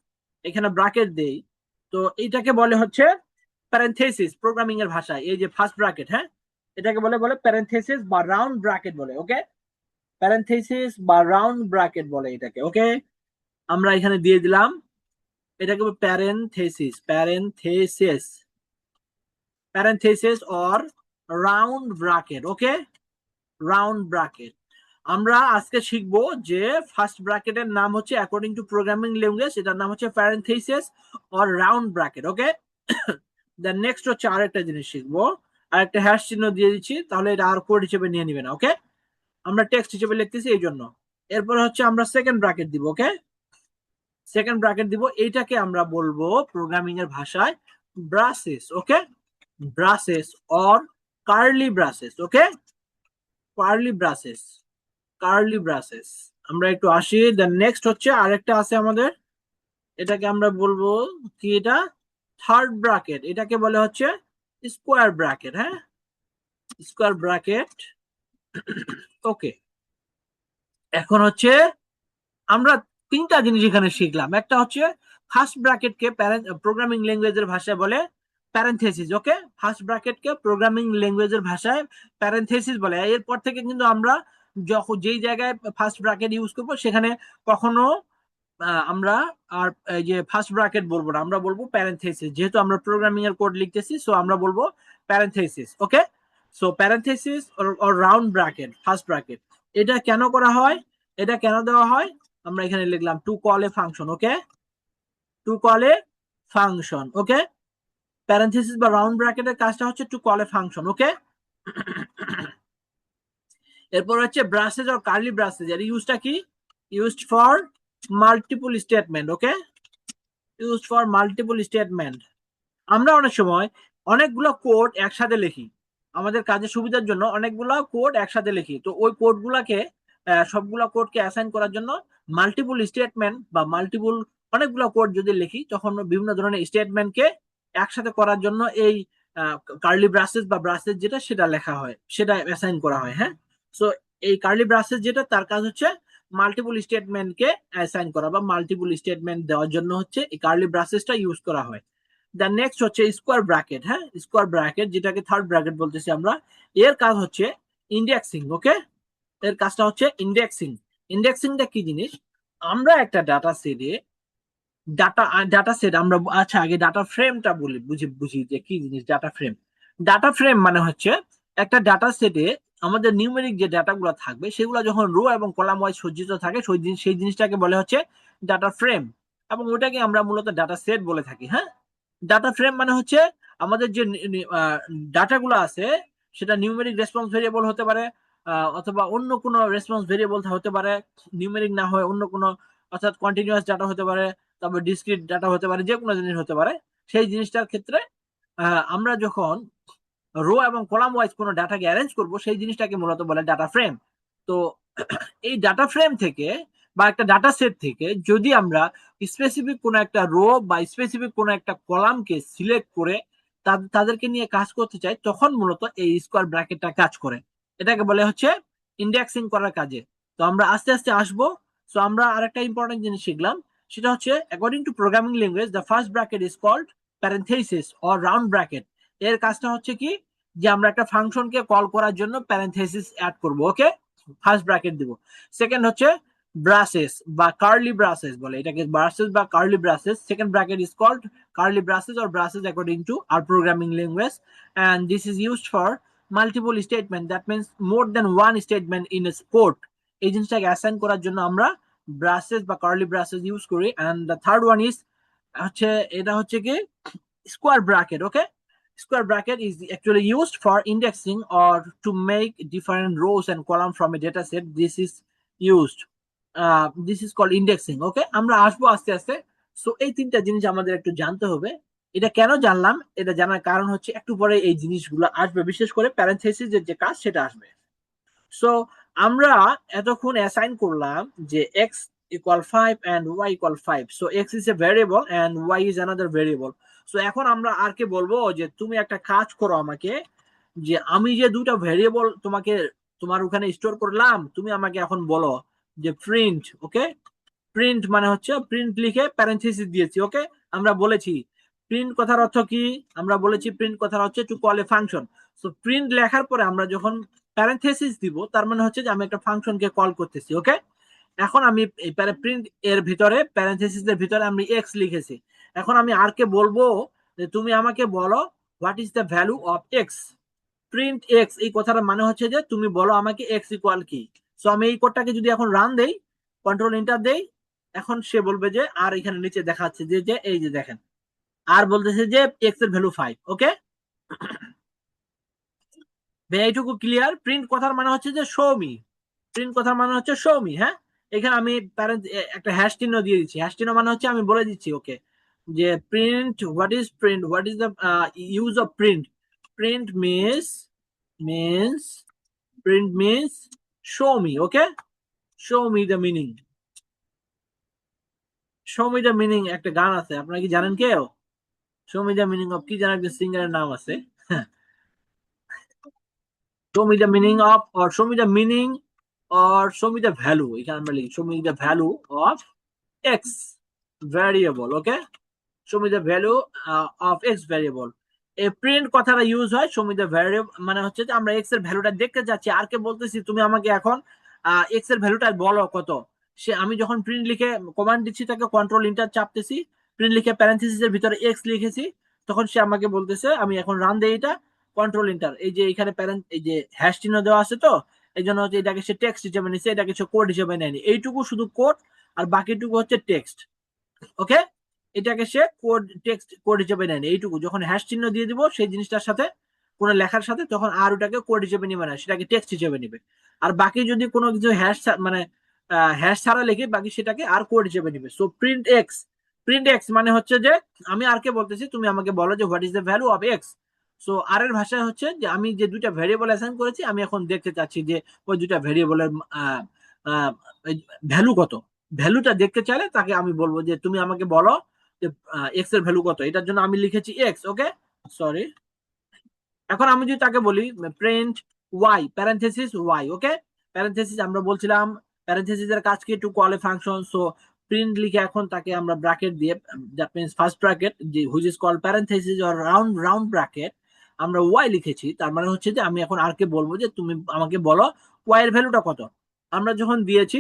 Speaker 1: এখানে ব্রাকেট দেই। তো এটাকে বলে হচ্ছে প্যারেনথেসিস প্রোগ্রামিং এর ভাষায়, এই যে ফার্স্ট ব্রাকেট, হ্যাঁ, এটাকে বলে বলে প্যারেনথেসিস বা রাউন্ড ব্রাকেট বলে, ওকে, প্যারেনথেসিস বা রাউন্ড ব্রাকেট বলে এটাকে, ওকে। আমরা এখানে দিয়ে দিলাম, এটাকে parenthesis, parenthesis, parenthesis or round bracket, okay, round bracket. আমরা আজকে শিখবো যে ফার্স্ট ব্র্যাকেটের নাম হচ্ছে অ্যাকর্ডিং টু প্রোগ্রামিং ল্যাঙ্গুয়েজ, এটার নাম হচ্ছে parenthesis or round bracket, okay. Then next হচ্ছে আরেকটা জিনিস শিখবো, আরেকটা হ্যাশ চিহ্ন দিয়ে দিচ্ছি, তাহলে এটা আর কোড হিসেবে নিয়ে নিবে না, ওকে, আমরা টেক্সট হিসেবে লিখতেছি এই জন্য। এরপর হচ্ছে আমরা সেকেন্ড ব্র্যাকেট দিব, ওকে, সেকেন্ড ব্র্যাকেট দিব, এইটাকে আমরা বলবো প্রোগ্রামিং এর ভাষায় braces, okay, braces or curly braces, okay, curly braces, curly braces. আমরা একটু আসি, দেন নেক্সট হচ্ছে আরেকটা আছে আমাদের, এটাকে আমরা বলবো কি, এটা থার্ড ব্র্যাকেট, এটাকে বলে হচ্ছে স্কোয়ার ব্র্যাকেট, হ্যাঁ, স্কোয়ার ব্র্যাকেট, ওকে। এখন হচ্ছে আমরা তিনটা জিনিস এখানে শিখলাম, একটা হচ্ছে ফার্স্ট ব্র্যাকেটকে প্রোগ্রামিং ল্যাঙ্গুয়েজের ভাষায় বলে প্যারেনথেসিস, ওকে, ফার্স্ট ব্র্যাকেটকে প্রোগ্রামিং ল্যাঙ্গুয়েজের ভাষায় প্যারেনথেসিস বলে। এরপর থেকে কিন্তু আমরা যখন যেই জায়গায় ফার্স্ট ব্র্যাকেট ইউজ করবো সেখানে কখনো আমরা আর এই যে ফার্স্ট ব্র্যাকেট বলবো না, আমরা বলবো প্যারেনথেসিস, যেহেতু আমরা প্রোগ্রামিং এর কোড লিখতেছি, সো আমরা বলবো parenthesis, okay. So parenthesis or round bracket, first bracket, এটা কেন করা হয়, এটা কেন দেওয়া হয়, আমরা এখানে লিখলাম to call A function, okay, to call A function, okay. Parenthesis বা রাউন্ড ব্র্যাকেটের কাজটা হচ্ছে টু কল এ ফাংশন, ওকে। এরপর হচ্ছে ব্রাসেস অর কার্লি ব্রাসেস, এর ইউজটা কি, used for multiple statement, okay, used for multiple statement. আমরা অনেক সময় অনেকগুলো কোড একসাথে লিখি, আমাদের কাজের সুবিধার জন্য অনেকগুলো কোড একসাথে লিখি, তো ওই কোডগুলোকে সবগুলো কোডকে অ্যাসাইন করার জন্য মাল্টিপল স্টেটমেন্ট বা মাল্টিপল অনেকগুলো কোড যদি লিখি, তখন বিভিন্ন ধরনের স্টেটমেন্টকে একসাথে করার জন্য এই কার্লি ব্রাসেস বা ব্রাসেস যেটা সেটা লেখা হয়, সেটা অ্যাসাইন করা হয়, হ্যাঁ। সো এই কার্লি ব্রাসেস যেটা, তার কাজ হচ্ছে মাল্টিপল স্টেটমেন্টকে অ্যাসাইন করা বা মাল্টিপল স্টেটমেন্ট দেওয়ার জন্য হচ্ছে এই কার্লি ব্রাসেসটা ইউজ করা হয়। দেন নেক্সট হচ্ছে স্কোয়ার ব্র্যাকেট, হ্যাঁ, স্কোয়ার ব্র্যাকেট যেটাকে থার্ড ব্র্যাকেট বলতেছি আমরা, এর কাজ হচ্ছে ইন্ডেক্সিং, ওকে, এর কাজটা হচ্ছে ইন্ডেক্সিং। ইন্ডেক্সিংটা কি জিনিস, আমরা একটা ডাটা সেটে ডাটা সেট আমরা, আচ্ছা আগে ডাটা ফ্রেমটা বলি, বুঝি যে কি জিনিস ডাটা ফ্রেম। ডাটা ফ্রেম মানে হচ্ছে একটা ডাটা সেটে আমাদের নিউমেরিক যে ডাটাগুলো থাকবে সেগুলো যখন রো এবং কলাম ওয়াইজ সজ্জিত থাকে, সেই জিনিসটাকে বলে হচ্ছে ডাটা ফ্রেম, এবং ওটাকে আমরা মূলত ডাটা সেট বলে থাকি, হ্যাঁ। ডাটা ফ্রেম মানে হচ্ছে আমাদের যে ডাটাগুলো আছে সেটা নিউমেরিক রেসপন্স ভেরিয়েবল হতে পারে, অথবা অন্য কোনো রেসপন্স ভেরিয়েবল হতে পারে, নিউমেরিক না হয় অন্য কোনো, অর্থাৎ কন্টিনিউয়াস ডাটা হতে পারে, তারপর ডিসক্রিট ডাটা হতে পারে, যে কোনো জিনিস হতে পারে। সেই জিনিসটার ক্ষেত্রে আমরা যখন রো এবং কলাম ওয়াইজ কোনো ডাটাকে অ্যারেঞ্জ করব, সেই জিনিসটাকে মূলত বলে ডাটা ফ্রেম। তো এই ডাটা ফ্রেম থেকে বা একটা ডাটা সেট থেকে যদি আমরা স্পেসিফিক কোনো একটা রো বা স্পেসিফিক কোনো একটা কলামকে সিলেক্ট করে তাদেরকে নিয়ে কাজ করতে চাই, তখন মূলত এই স্কোয়ার ব্র্যাকেটটা কাজ করে, এটাকে বলে হচ্ছে ইন্ডেক্সিং করার কাজে। তো আমরা আস্তে আস্তে আসবো। সো আমরা আরেকটা ইম্পর্টেন্ট জিনিস শিখলাম, সেটা হচ্ছে according to programming language the first bracket is called parenthesis or round bracket. এর কাজটা হচ্ছে কি, যে আমরা একটা ফাংশনকে কল করার জন্য প্যারেনথেসিস অ্যাড করব, ওকে, ফার্স্ট ব্র্যাকেট দিব। সেকেন্ড হচ্ছে ব্রাসেস বা কার্লি ব্রাসেস বলে এটাকে, ব্রাসেস বা curly braces, second bracket is called curly braces or braces according to our programming language, and this is used for multiple statement, that means more than one statement in a code। এই জিনিসটাকে assign করার জন্য আমরা ব্রাসেস বা curly ব্রাসেস use করি। and the third one is হচ্ছে, এটা হচ্ছে কি square bracket, okay। Square bracket is actually used for indexing or to make different rows and column from a data set. This is used, this is called indexing, okay। আমরা আসবো আস্তে আস্তে। So এই তিনটা জিনিস আমাদের একটু জানতে হবে। এটা কেন জানলাম, এটা জানার কারণ হচ্ছে একটু পরে এই জিনিসগুলো আসবে, বিশেষ করে প্যারেনথেসিসের যে কাজ সেটা আসবে। সো আমরা এতক্ষণ অ্যাসাইন করলাম যে x equal 5 and y equal 5, so x is a variable and y is another variable. So এখন আমরা আর কে বলবো যে তুমি একটা কাজ করো আমাকে, যে আমি যে দুটো ভেরিয়েবল তোমাকে তোমার ওখানে স্টোর করলাম, তুমি আমাকে এখন বলো যে প্রিন্ট, ওকে, প্রিন্ট মানে হচ্ছে প্রিন্ট লিখে প্যারেনথেসিস দিয়েছি, ওকে। আমরা বলেছি প্রিন্ট কথার অর্থ কি, আমরা বলেছি প্রিন্ট কথার হচ্ছে to call A function. So print লেখার পরে আমরা যখন প্যারেনথেসিস দিব, তার মানে হচ্ছে যে আমি একটা ফাংশনকে কল করতেছি, ওকে। এখন আমি এই প্রিন্ট এর ভিতরে প্যারেনথেসিস এর ভিতরে আমি এক্স লিখেছি। এখন আমি আর কে বলবো যে তুমি আমাকে বলো what is the value of x. Print x এই কথাটার মানে হচ্ছে যে তুমি বলো আমাকে এক্স ইকুয়াল কি। সো আমি এই কোডটাকে যদি এখন রান দেই, কন্ট্রোল এন্টার দেই, এখন সে বলবে যে, আর এখানে নিচে দেখাচ্ছে যে যে এই যে দেখেন, আর বলতেছে যে এক্স এর ভ্যালু 5, ওকে। এইটুকু ক্লিয়ার। প্রিন্ট কথার মানে হচ্ছে যে শো মি, প্রিন্ট কথার মানে হচ্ছে শো মি, হ্যাঁ। এখানে আমি একটা হ্যাশ চিহ্ন দিয়ে দিচ্ছি, হ্যাশ চিহ্ন মানে হচ্ছে আমি বলে দিচ্ছি, ওকে, যে print what is the use of print. Print means print means show me, okay, show me the meaning. show me the meaning একটা গান আছে, আপনারা কি জানেন কেউ? show me the meaning of কি জানেন, একটা সিঙ্গারের নাম আছে। show me the meaning of, or show me the meaning, or show me the value, এখানে আমরা লিখি show me the value of x variable, okay, show me the value of x variable. এই প্রিন্ট কথাটা use হয় show me the variable মানে হচ্ছে যে আমরা x এর ভ্যালুটা দেখতে যাচ্ছি, আর কে বলতেছি তুমি আমাকে এখন x এর ভ্যালুটা বলো কত। সে আমি যখন প্রিন্ট লিখে কমান্ড দিচ্ছি, তাকে কন্ট্রোল এন্টার চাপতেছি, প্রিন্ট লিখে প্যারেনথেসিস এর ভিতরে x লিখেছি, তখন সে আমাকে বলতেছে, আমি এখন রান দেই এটা, কন্ট্রোল এন্টার, এই যে এখানে এই যে হ্যাশ চিহ্ন দেওয়া আছে, তো এই জন্য হচ্ছে এটাকে সে টেক্সট হিসেবে নিচ্ছে, এটাকে সে কোড হিসেবে নেয়নি, এইটুকু শুধু কোড, আর বাকিটুকু হচ্ছে টেক্সট, ওকে। এটাকে সে কোড টেক্সট কোড হিসেবে নেয় এইটুকু, যখন হ্যাশ চিহ্ন দিয়ে দিব সেই জিনিসটার সাথে, কোনো লেখার সাথে, তখন আর ওটাকে কোড হিসেবে নিবে না, সেটাকে টেক্সট হিসেবে নিবে। আর বাকি যদি কোনো কিছু হ্যাশ মানে হ্যাশ ছাড়া লিখে, বাকি সেটাকে আর কোড হিসেবে নিবে। সো প্রিন্ট এক্স মানে হচ্ছে যে আমি আর কে বলতেছি তুমি আমাকে বলো যে what is the value of x. So R এর ভাষায় হচ্ছে যে আমি যে দুইটা ভেরিয়েবল অ্যাসাইন করেছি, আমি এখন দেখতে চাচ্ছি যে ওই দুইটা ভেরিয়েবলের ভ্যালু কত। ভ্যালুটা দেখতে চাইলে তাকে আমি বলবো যে তুমি আমাকে বলো যে এক্স এর ভ্যালু কত, এটার জন্য আমি লিখেছি এক্স, ওকে, সরি। এখন আমি যদি তাকে বলি প্রিন্ট ওয়াই প্যারেনথেসিস ওয়াই, ওকে, প্যারেনথেসিস আমরা বলছিলাম প্যারেনথেসিস এর কাজ কি to call A function. So print লিখে এখন তাকে আমরা ব্র্যাকেট দিয়ে, দ্যাট মিন্স ফার্স্ট ব্র্যাকেট যে which is call parenthesis or round bracket, আমরা ওয়াই লিখেছি, তার মানে হচ্ছে যে আমি এখন আর কে বলবো যে তুমি আমাকে বলো ওয়াই এর ভ্যালুটা কত। আমরা যখন দিয়েছি,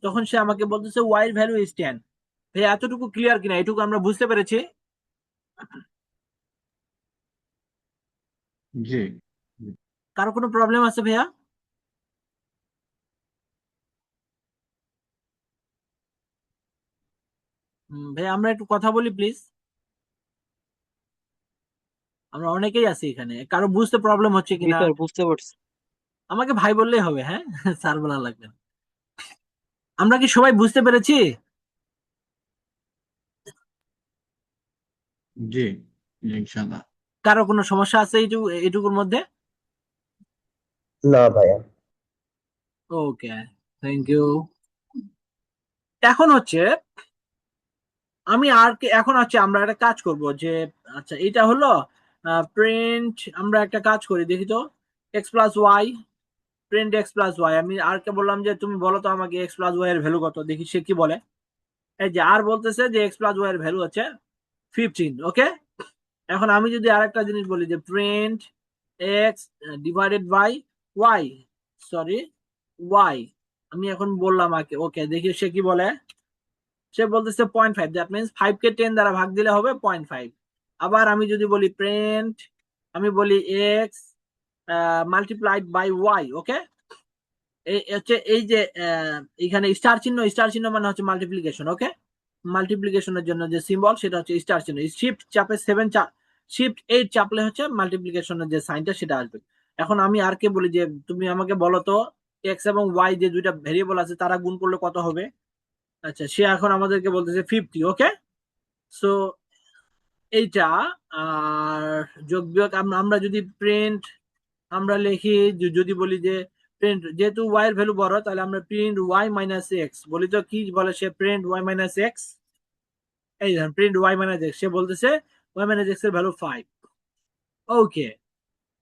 Speaker 1: তখন সে আমাকে বলতেছে ওয়াই এর ভ্যালু ইজ 10। ভাই এতটুকু ক্লিয়ার কিনা, এটুকু আমরা বুঝতে পেরেছি?
Speaker 2: জি জি।
Speaker 1: কারো কোনো প্রবলেম আছে ভাইয়া? ভাই আমরা একটু কথা বলি প্লিজ, আমরা অনেকেই আছি এখানে, কারো বুঝতে প্রবলেম হচ্ছে
Speaker 4: জি
Speaker 1: কিনা?
Speaker 4: স্যার, বুঝতে পারছি।
Speaker 1: আমাকে ভাই বললেই হবে, হ্যাঁ, স্যার বলা লাগবে না। আমরা কি সবাই বুঝতে পেরেছি?
Speaker 2: জি জি, ইনশাল্লাহ।
Speaker 1: কারো কোনো সমস্যা আছে এইটুকুর মধ্যে?
Speaker 3: না ভাইয়া।
Speaker 1: ওকে, থ্যাংক ইউ। এখন হচ্ছে আমি আর কি, এখন হচ্ছে আমরা একটা কাজ করব যে, আচ্ছা এটা হলো প্রিন্ট, আমরা একটা কাজ করি দেখি তো, X plus Y, print X plus Y. আমি আর কে বললাম যে তুমি বলো তো আমাকে এক্স প্লাস ওয়াই এর ভ্যালু কত, দেখি সে কি বলে। এই যে আর বলতেছে যে এক্স প্লাস ওয়াই এর ভ্যালু হচ্ছে 15, ওকে। এখন আমি যদি আরেকটা জিনিস বলি যে print X divided by Y, sorry Y, আমি এখন বললাম আগে, ওকে, দেখি সে কি বলে। সে বলতেছে 0.5, দ্যাট মিনস 5 কে 10 দ্বারা ভাগ দিলে হবে 0.5। আবার আমি যদি বলি প্রিন্ট, আমি বলি এক্স মাল্টিপ্লাইড বাই ওয়াই, ওকে, এই হচ্ছে এই যে এখানে স্টার চিহ্ন মানে হচ্ছে মাল্টিপ্লিকেশন, ওকে। মাল্টিপ্লিকেশনের জন্য যে সিম্বল সেটা হচ্ছে স্টার চিহ্ন, শিফট চাপে 7 শিফট 8 চাপলে হচ্ছে মাল্টিপ্লিকেশনের যে সাইনটা সেটা আসবে। এখন আমি আর কে বলি যে তুমি আমাকে বলো তো এক্স এবং ওয়াই যে দুইটা ভেরিয়েবল আছে তারা গুণ করলে কত হবে। আচ্ছা, সে এখন আমাদেরকে বলতেছে 50, ওকে। সো এইটা, আর যোগ বিয়োগ আমরা আমরা যদি প্রিন্ট আমরা লিখি, যদি বলি যে প্রিন্ট যেহেতু ওয়াই এর ভ্যালু বড়, তাহলে আমরা প্রিন্ট ওয়াই মাইনাস এক্স বলি। তো কি বলে সে? Print y minus x. এই দেখেন প্রিন্ট ওয়াই মাইনাস এক্স, সে বলতেছে ওয়াই মাইনাস এক্স এর ভ্যালু 5। ওকে,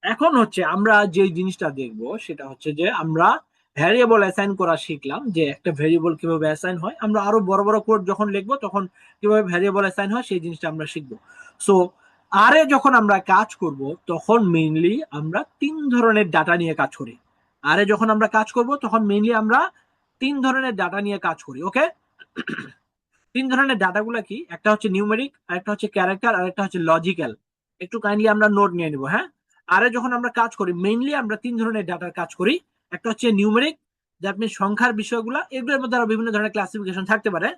Speaker 1: এখন হচ্ছে আমরা যে জিনিসটা দেখবো সেটা হচ্ছে যে আমরা ভ্যারিয়েবল অ্যাসাইন করা শিখলাম, যে একটা ভ্যারিয়েবল কিভাবে অ্যাসাইন হয়। আমরা আরো বড় বড় কোড যখন লিখবো তখন কিভাবে ভ্যারিয়েবল অ্যাসাইন হয় সেই জিনিসটা আমরা শিখবো। সো আরে যখন আমরা কাজ করব তখন মেইনলি আমরা 3 ধরনের ডাটা নিয়ে কাজ করি। আরে যখন আমরা কাজ করব তখন মেইনলি আমরা 3 ধরনের ডাটা নিয়ে কাজ করি। ওকে, 3 ধরনের ডাটাগুলো কি? একটা হচ্ছে নিউমেরিক, আরেকটা হচ্ছে ক্যারেক্টার, আর একটা হচ্ছে লজিক্যাল। একটু কাইন্ডলি আমরা নোট নিয়ে নিব, হ্যাঁ। আরে যখন আমরা কাজ করি মেইনলি আমরা 3 ধরনের ডাটার কাজ করি। একটা হচ্ছে নিউমেরিক, দ্যাট মিনস সংখ্যার বিষয়গুলো, এগুলোর মধ্যে আরো বিভিন্ন ধরনের ক্লাসিফিকেশন থাকতে পারে।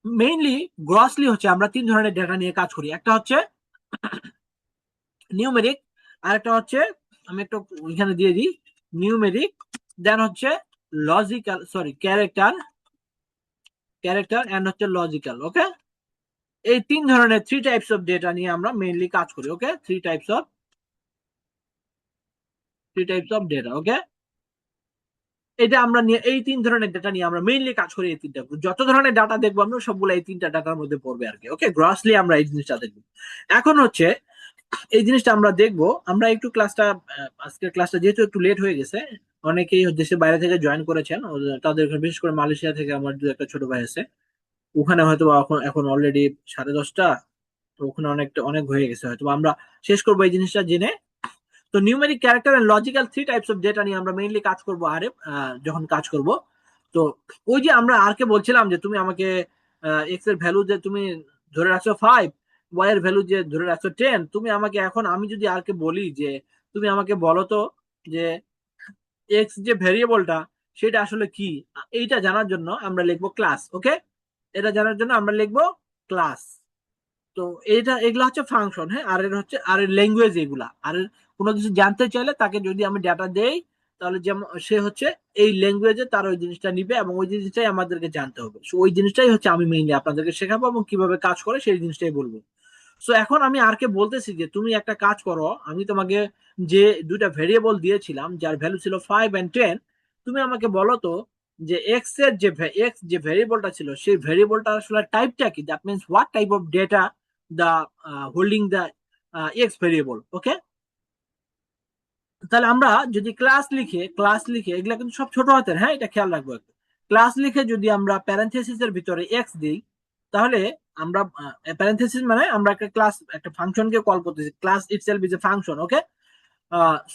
Speaker 1: মেইনলি গ্রসলি হচ্ছে আমরা 3 ধরনের ডাটা নিয়ে কাজ করি। একটা হচ্ছে নিউমেরিক, আর একটা হচ্ছে, আমি একটু এখানে দিয়ে দিই, নিউমেরিক, দেন হচ্ছে logical, sorry character, character and হচ্ছে লজিক্যাল। ওকে, এই 3 ধরনের 3 টাইপস অফ ডেটা নিয়ে আমরা মেইনলি কাজ করি। ওকে, 3 টাইপস অফ ডেটা। ওকে, এটা আমরা নিয়ে এই 3 ধরনের ডেটা নিয়ে আমরা মেইনলি কাজ করি। এই 3টা যত ধরনের ডাটা দেখবো আমরা সবগুলো এই 3টা ডাটার মধ্যে পড়বে আর কি। ওকে, গ্রসলি আমরা এই জিনিসটা দেখবো। এখন হচ্ছে এই জিনিসটা আমরা দেখবো। আমরা একটু ক্লাসটা, আজকের ক্লাসটা যেহেতু একটু লেট হয়ে গেছে, অনেকেই দেশের বাইরে থেকে জয়েন করেছেন, তাদের বিশেষ করে মালয়েশিয়া থেকে আমার দু একটা ছোট ভাই আছে, ওখানে হয়তো এখন এখন অলরেডি 10:30, তো ওখানে অনেক হয়ে গেছে। হয়তো আমরা শেষ করবো এই জিনিসটা জেনে। তো numeric, character and logical 3 types of data নিয়ে আমরা মেইনলি কাজ করবো আরে যখন কাজ করব। তো ওই যে আমরা আর কে বলছিলাম যে তুমি আমাকে এক্স এর ভ্যালু যে তুমি ধরে রাখছো 5, ওয়াই এর ভ্যালু যে ধরে রাখছো 10, তুমি আমাকে এখন, আমি যদি আর কে বলি যে তুমি আমাকে বলো তো যে এক্স যে ভেরিয়েবলটা সেটা আসলে কি, এইটা জানার জন্য আমরা লিখবো ক্লাস। ওকে, এটা জানার জন্য আমরা লিখবো ক্লাস। তো এগুলা হচ্ছে ফাংশন, হ্যাঁ। আর এর হচ্ছে আর এর ল্যাঙ্গুয়েজ এগুলা। আর এর কোনো কিছু জানতে চাইলে তাকে যদি আমি ডাটা দেই, তাহলে যেমন সে হচ্ছে এই ল্যাঙ্গুয়েজে তার ওই জিনিসটা নিবে এবং ওই জিনিসটাই আমাদেরকে জানতে হবে। সো ওই জিনিসটাই হচ্ছে আমি মেইনলি আপনাদেরকে শেখাবো এবং কিভাবে কাজ করে সেই জিনিসটাই বলবো। সো এখন আমি আর কে বলতেছি যে তুমি একটা কাজ করো, আমি তোমাকে যে 2টা ভেরিয়েবল দিয়েছিলাম যার ভ্যালু ছিল 5 and 10, তুমি আমাকে বলো তো যে এক্স এর যে এক্স যে ভেরিয়েবলটা ছিল সেই ভেরিয়েবলটা আসলে টাইপটা কি, that means what type of data the holding the x variable. Okay, তাহলে আমরা যদি ক্লাস লিখে এগুলা কিন্তু সব ছোট হাতের, হ্যাঁ, এটা খেয়াল রাখবো একটু। ক্লাস লিখে যদি আমরা প্যারেনথেসিস এর ভিতরে এক্স দিই, তাহলে আমরা প্যারেনথেসিস মানে আমরা একটা ক্লাস, একটা ফাংশনকে কল করতেছি। Class itself is a function. Okay,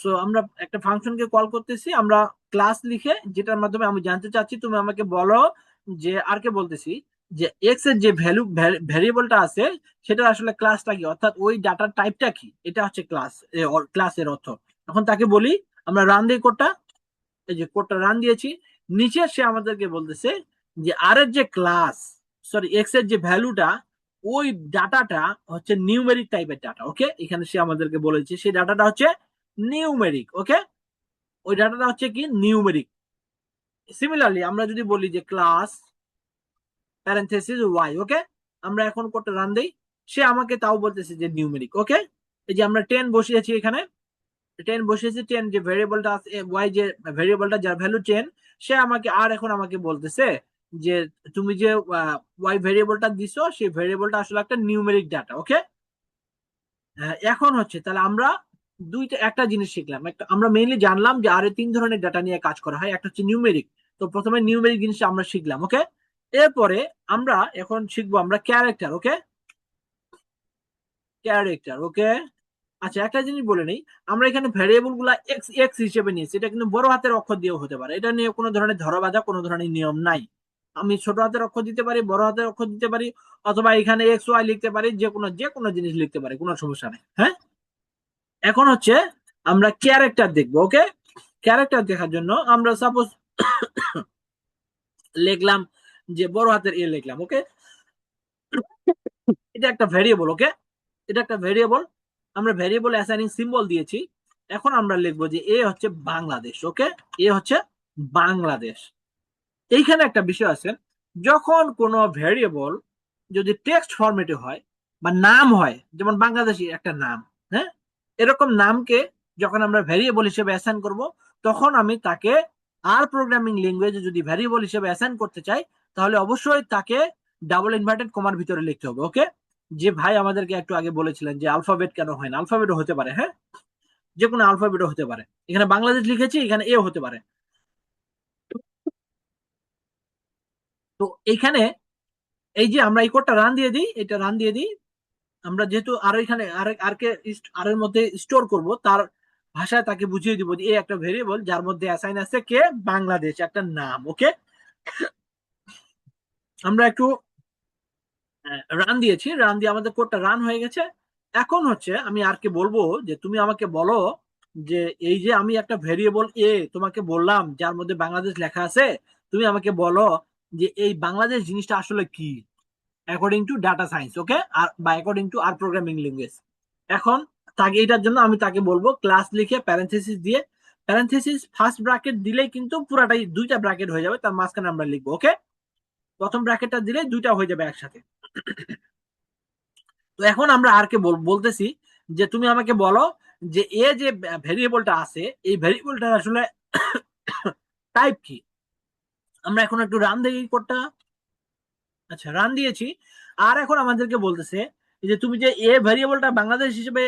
Speaker 1: so আমরা একটা ফাংশনকে কল করতেছি আমরা ক্লাস লিখে, যেটার মাধ্যমে আমি জানতে চাচ্ছি তুমি আমাকে বলো যে, আর কে বলতেছি যে এক্স এর যে ভ্যারিয়েবলটা আছে সেটা আসলে ক্লাসটা কি, অর্থাৎ ওই ডাটার টাইপটা কি, এটা হচ্ছে ক্লাসের অর্থ। এখন তাকে বলি, আমরা রান দিই কোডটা, এই যে কোডটা রান দিয়েছি, নিচে সে আমাদেরকে বলতেছে যে আর এর যে ক্লাস, সরি এক্স এর যে ভ্যালুটা, ওই ডাটাটা হচ্ছে নিউমেরিক টাইপের ডাটা। ওকে, এখানে সে আমাদেরকে বলেছে সেই ডাটাটা হচ্ছে নিউমেরিক। ওকে, ওই ডাটাটা হচ্ছে কি নিউমেরিক। সিমিলারলি আমরা যদি বলি যে ক্লাস প্যারেনথেসিস ওয়াই, ওকে, আমরা এখন কোডটা রান দেই, সে আমাকে তাও বলতেছে যে নিউমেরিক। ওকে, এই যে আমরা 10 বসিয়েছি এখানে, 10 বসিয়েছি, 10 যে ভেরিয়েবলটা আছে, ওয়াই যে ভেরিয়েবলটা যার ভ্যালু 10, সে আমাকে আর এখন আমাকে বলতেছে যে তুমি যে ওয়াই ভেরিয়েবলটা দিছো সেই ভেরিয়েবলটা আসলে একটা নিউমেরিক ডাটা। ওকে, এখন হচ্ছে তাহলে আমরা একটা জিনিস শিখলাম। একটা আমরা মেইনলি জানলাম যে আরে 3 ধরনের ডাটা নিয়ে কাজ করা হয়, একটা হচ্ছে নিউমেরিক। তো প্রথমে নিউমেরিক জিনিসটা আমরা শিখলাম। ওকে, এরপরে আমরা এখন শিখবো আমরা ক্যারেক্টার। ওকে, ক্যারেক্টার। ওকে, আচ্ছা একটা জিনিস বলে নেই, আমরা এখানে ভ্যারিয়েবল গুলা এক্স এক্স হিসেবে নিয়েছি, এটা কিন্তু বড় হাতের অক্ষর দিয়েও হতে পারে, এটা নিয়ে কোনো ধরনের ধরাবাঁধা কোনো ধরনের নিয়ম নাই। আমি ছোট হাতের অক্ষর দিতে পারি, বড় হাতের অক্ষর দিতে পারি, অথবা এখানে এক্স ওয়াই লিখতে পারি, যে কোনো জিনিস লিখতে পারি, কোনো সমস্যা নেই, হ্যাঁ। এখন হচ্ছে আমরা ক্যারেক্টার দেখবো। ওকে, ক্যারেক্টার দেখার জন্য আমরা সাপোজ লিখলাম যে বড় হাতের এ লিখলাম। ওকে, এটা একটা ভেরিয়েবল। ওকে, এটা একটা ভেরিয়েবল, আমরা ভেরিয়েবল অ্যাসাইনিং সিম্বল দিয়েছি। এখন আমরা লিখবো যে এ হচ্ছে বাংলাদেশ। ওকে, এ হচ্ছে বাংলাদেশ। এইখানে একটা বিষয় আছে, যখন কোনো ভেরিয়েবল যদি টেক্সট ফরম্যাটে হয় বা নাম হয়, যেমন বাংলাদেশি একটা নাম, হ্যাঁ, এরকম নামকে যখন আমরা ভেরিয়েবল হিসেবে অ্যাসাইন করব তখন আমি তাকে আর প্রোগ্রামিং ল্যাঙ্গুয়েজে যদি ভ্যারিয়েবল হিসেবে অ্যাসাইন করতে চাই, তাহলে অবশ্যই তাকে ডাবল ইনভার্টেড কমার ভিতরে লিখতে হবে। ওকে, যে ভাই আমাদেরকে একটু আগে বলেছিলেন যে আলফাবেট কেন হয় না, আলফাবেটও হতে পারে, হ্যাঁ, যে কোনো আলফাবেটও হতে পারে। এখানে বাংলাদেশ লিখেছি, এখানে এও হতে পারে। তো এইখানে এই যে আমরা এই কোডটা রান দিয়ে দিই, এটা রান দিয়ে দিই, আমরা যেহেতু আর এখানে আর এর মধ্যে স্টোর করব, তার ভাষায় তাকে বুঝিয়ে দিব যে এই একটা ভেরিয়েবল যার মধ্যে অ্যাসাইন আছে কে, বাংলাদেশ একটা নাম। ওকে, আমরা একটু রান দিয়েছি, রান দিয়ে আমাদের কোডটা রান হয়ে গেছে। এখন হচ্ছে আমি আর কে বলবো যে তুমি আমাকে বলো যে এই যে আমি একটা ভেরিয়েবল এ তোমাকে বললাম যার মধ্যে বাংলাদেশ লেখা আছে, তুমি আমাকে বলো যে এই বাংলাদেশ জিনিসটা আসলে কি, according to data science. Okay, R বা according to R programming language. এখন তাকে এটার জন্য আমি তাকে বলবো ক্লাস লিখে প্যারেনথেসিস দিয়ে, প্যারেনথেসিস ফার্স্ট ব্র্যাকেট দিলেই কিন্তু পুরাটাই দুইটা ব্র্যাকেট হয়ে যাবে, তার মাঝখানে আমরা লিখবো। ওকে, প্রথম ব্র্যাকেটটা দিলে দুইটা হয়ে যাবে একসাথে। তো এখন আমরা আর কে বলতেছি যে তুমি আমাকে বলো যে এ যে ভেরিয়েবলটা আছে, এই ভেরিয়েবলটার আসলে টাইপ কি। আমরা এখন একটু রান দিই কোডটা। আচ্ছা, রান দিয়েছি। আর এখন আমাদেরকে বলতেছে যে তুমি যে এ ভেরিয়েবলটা বাংলাদেশ হিসেবে,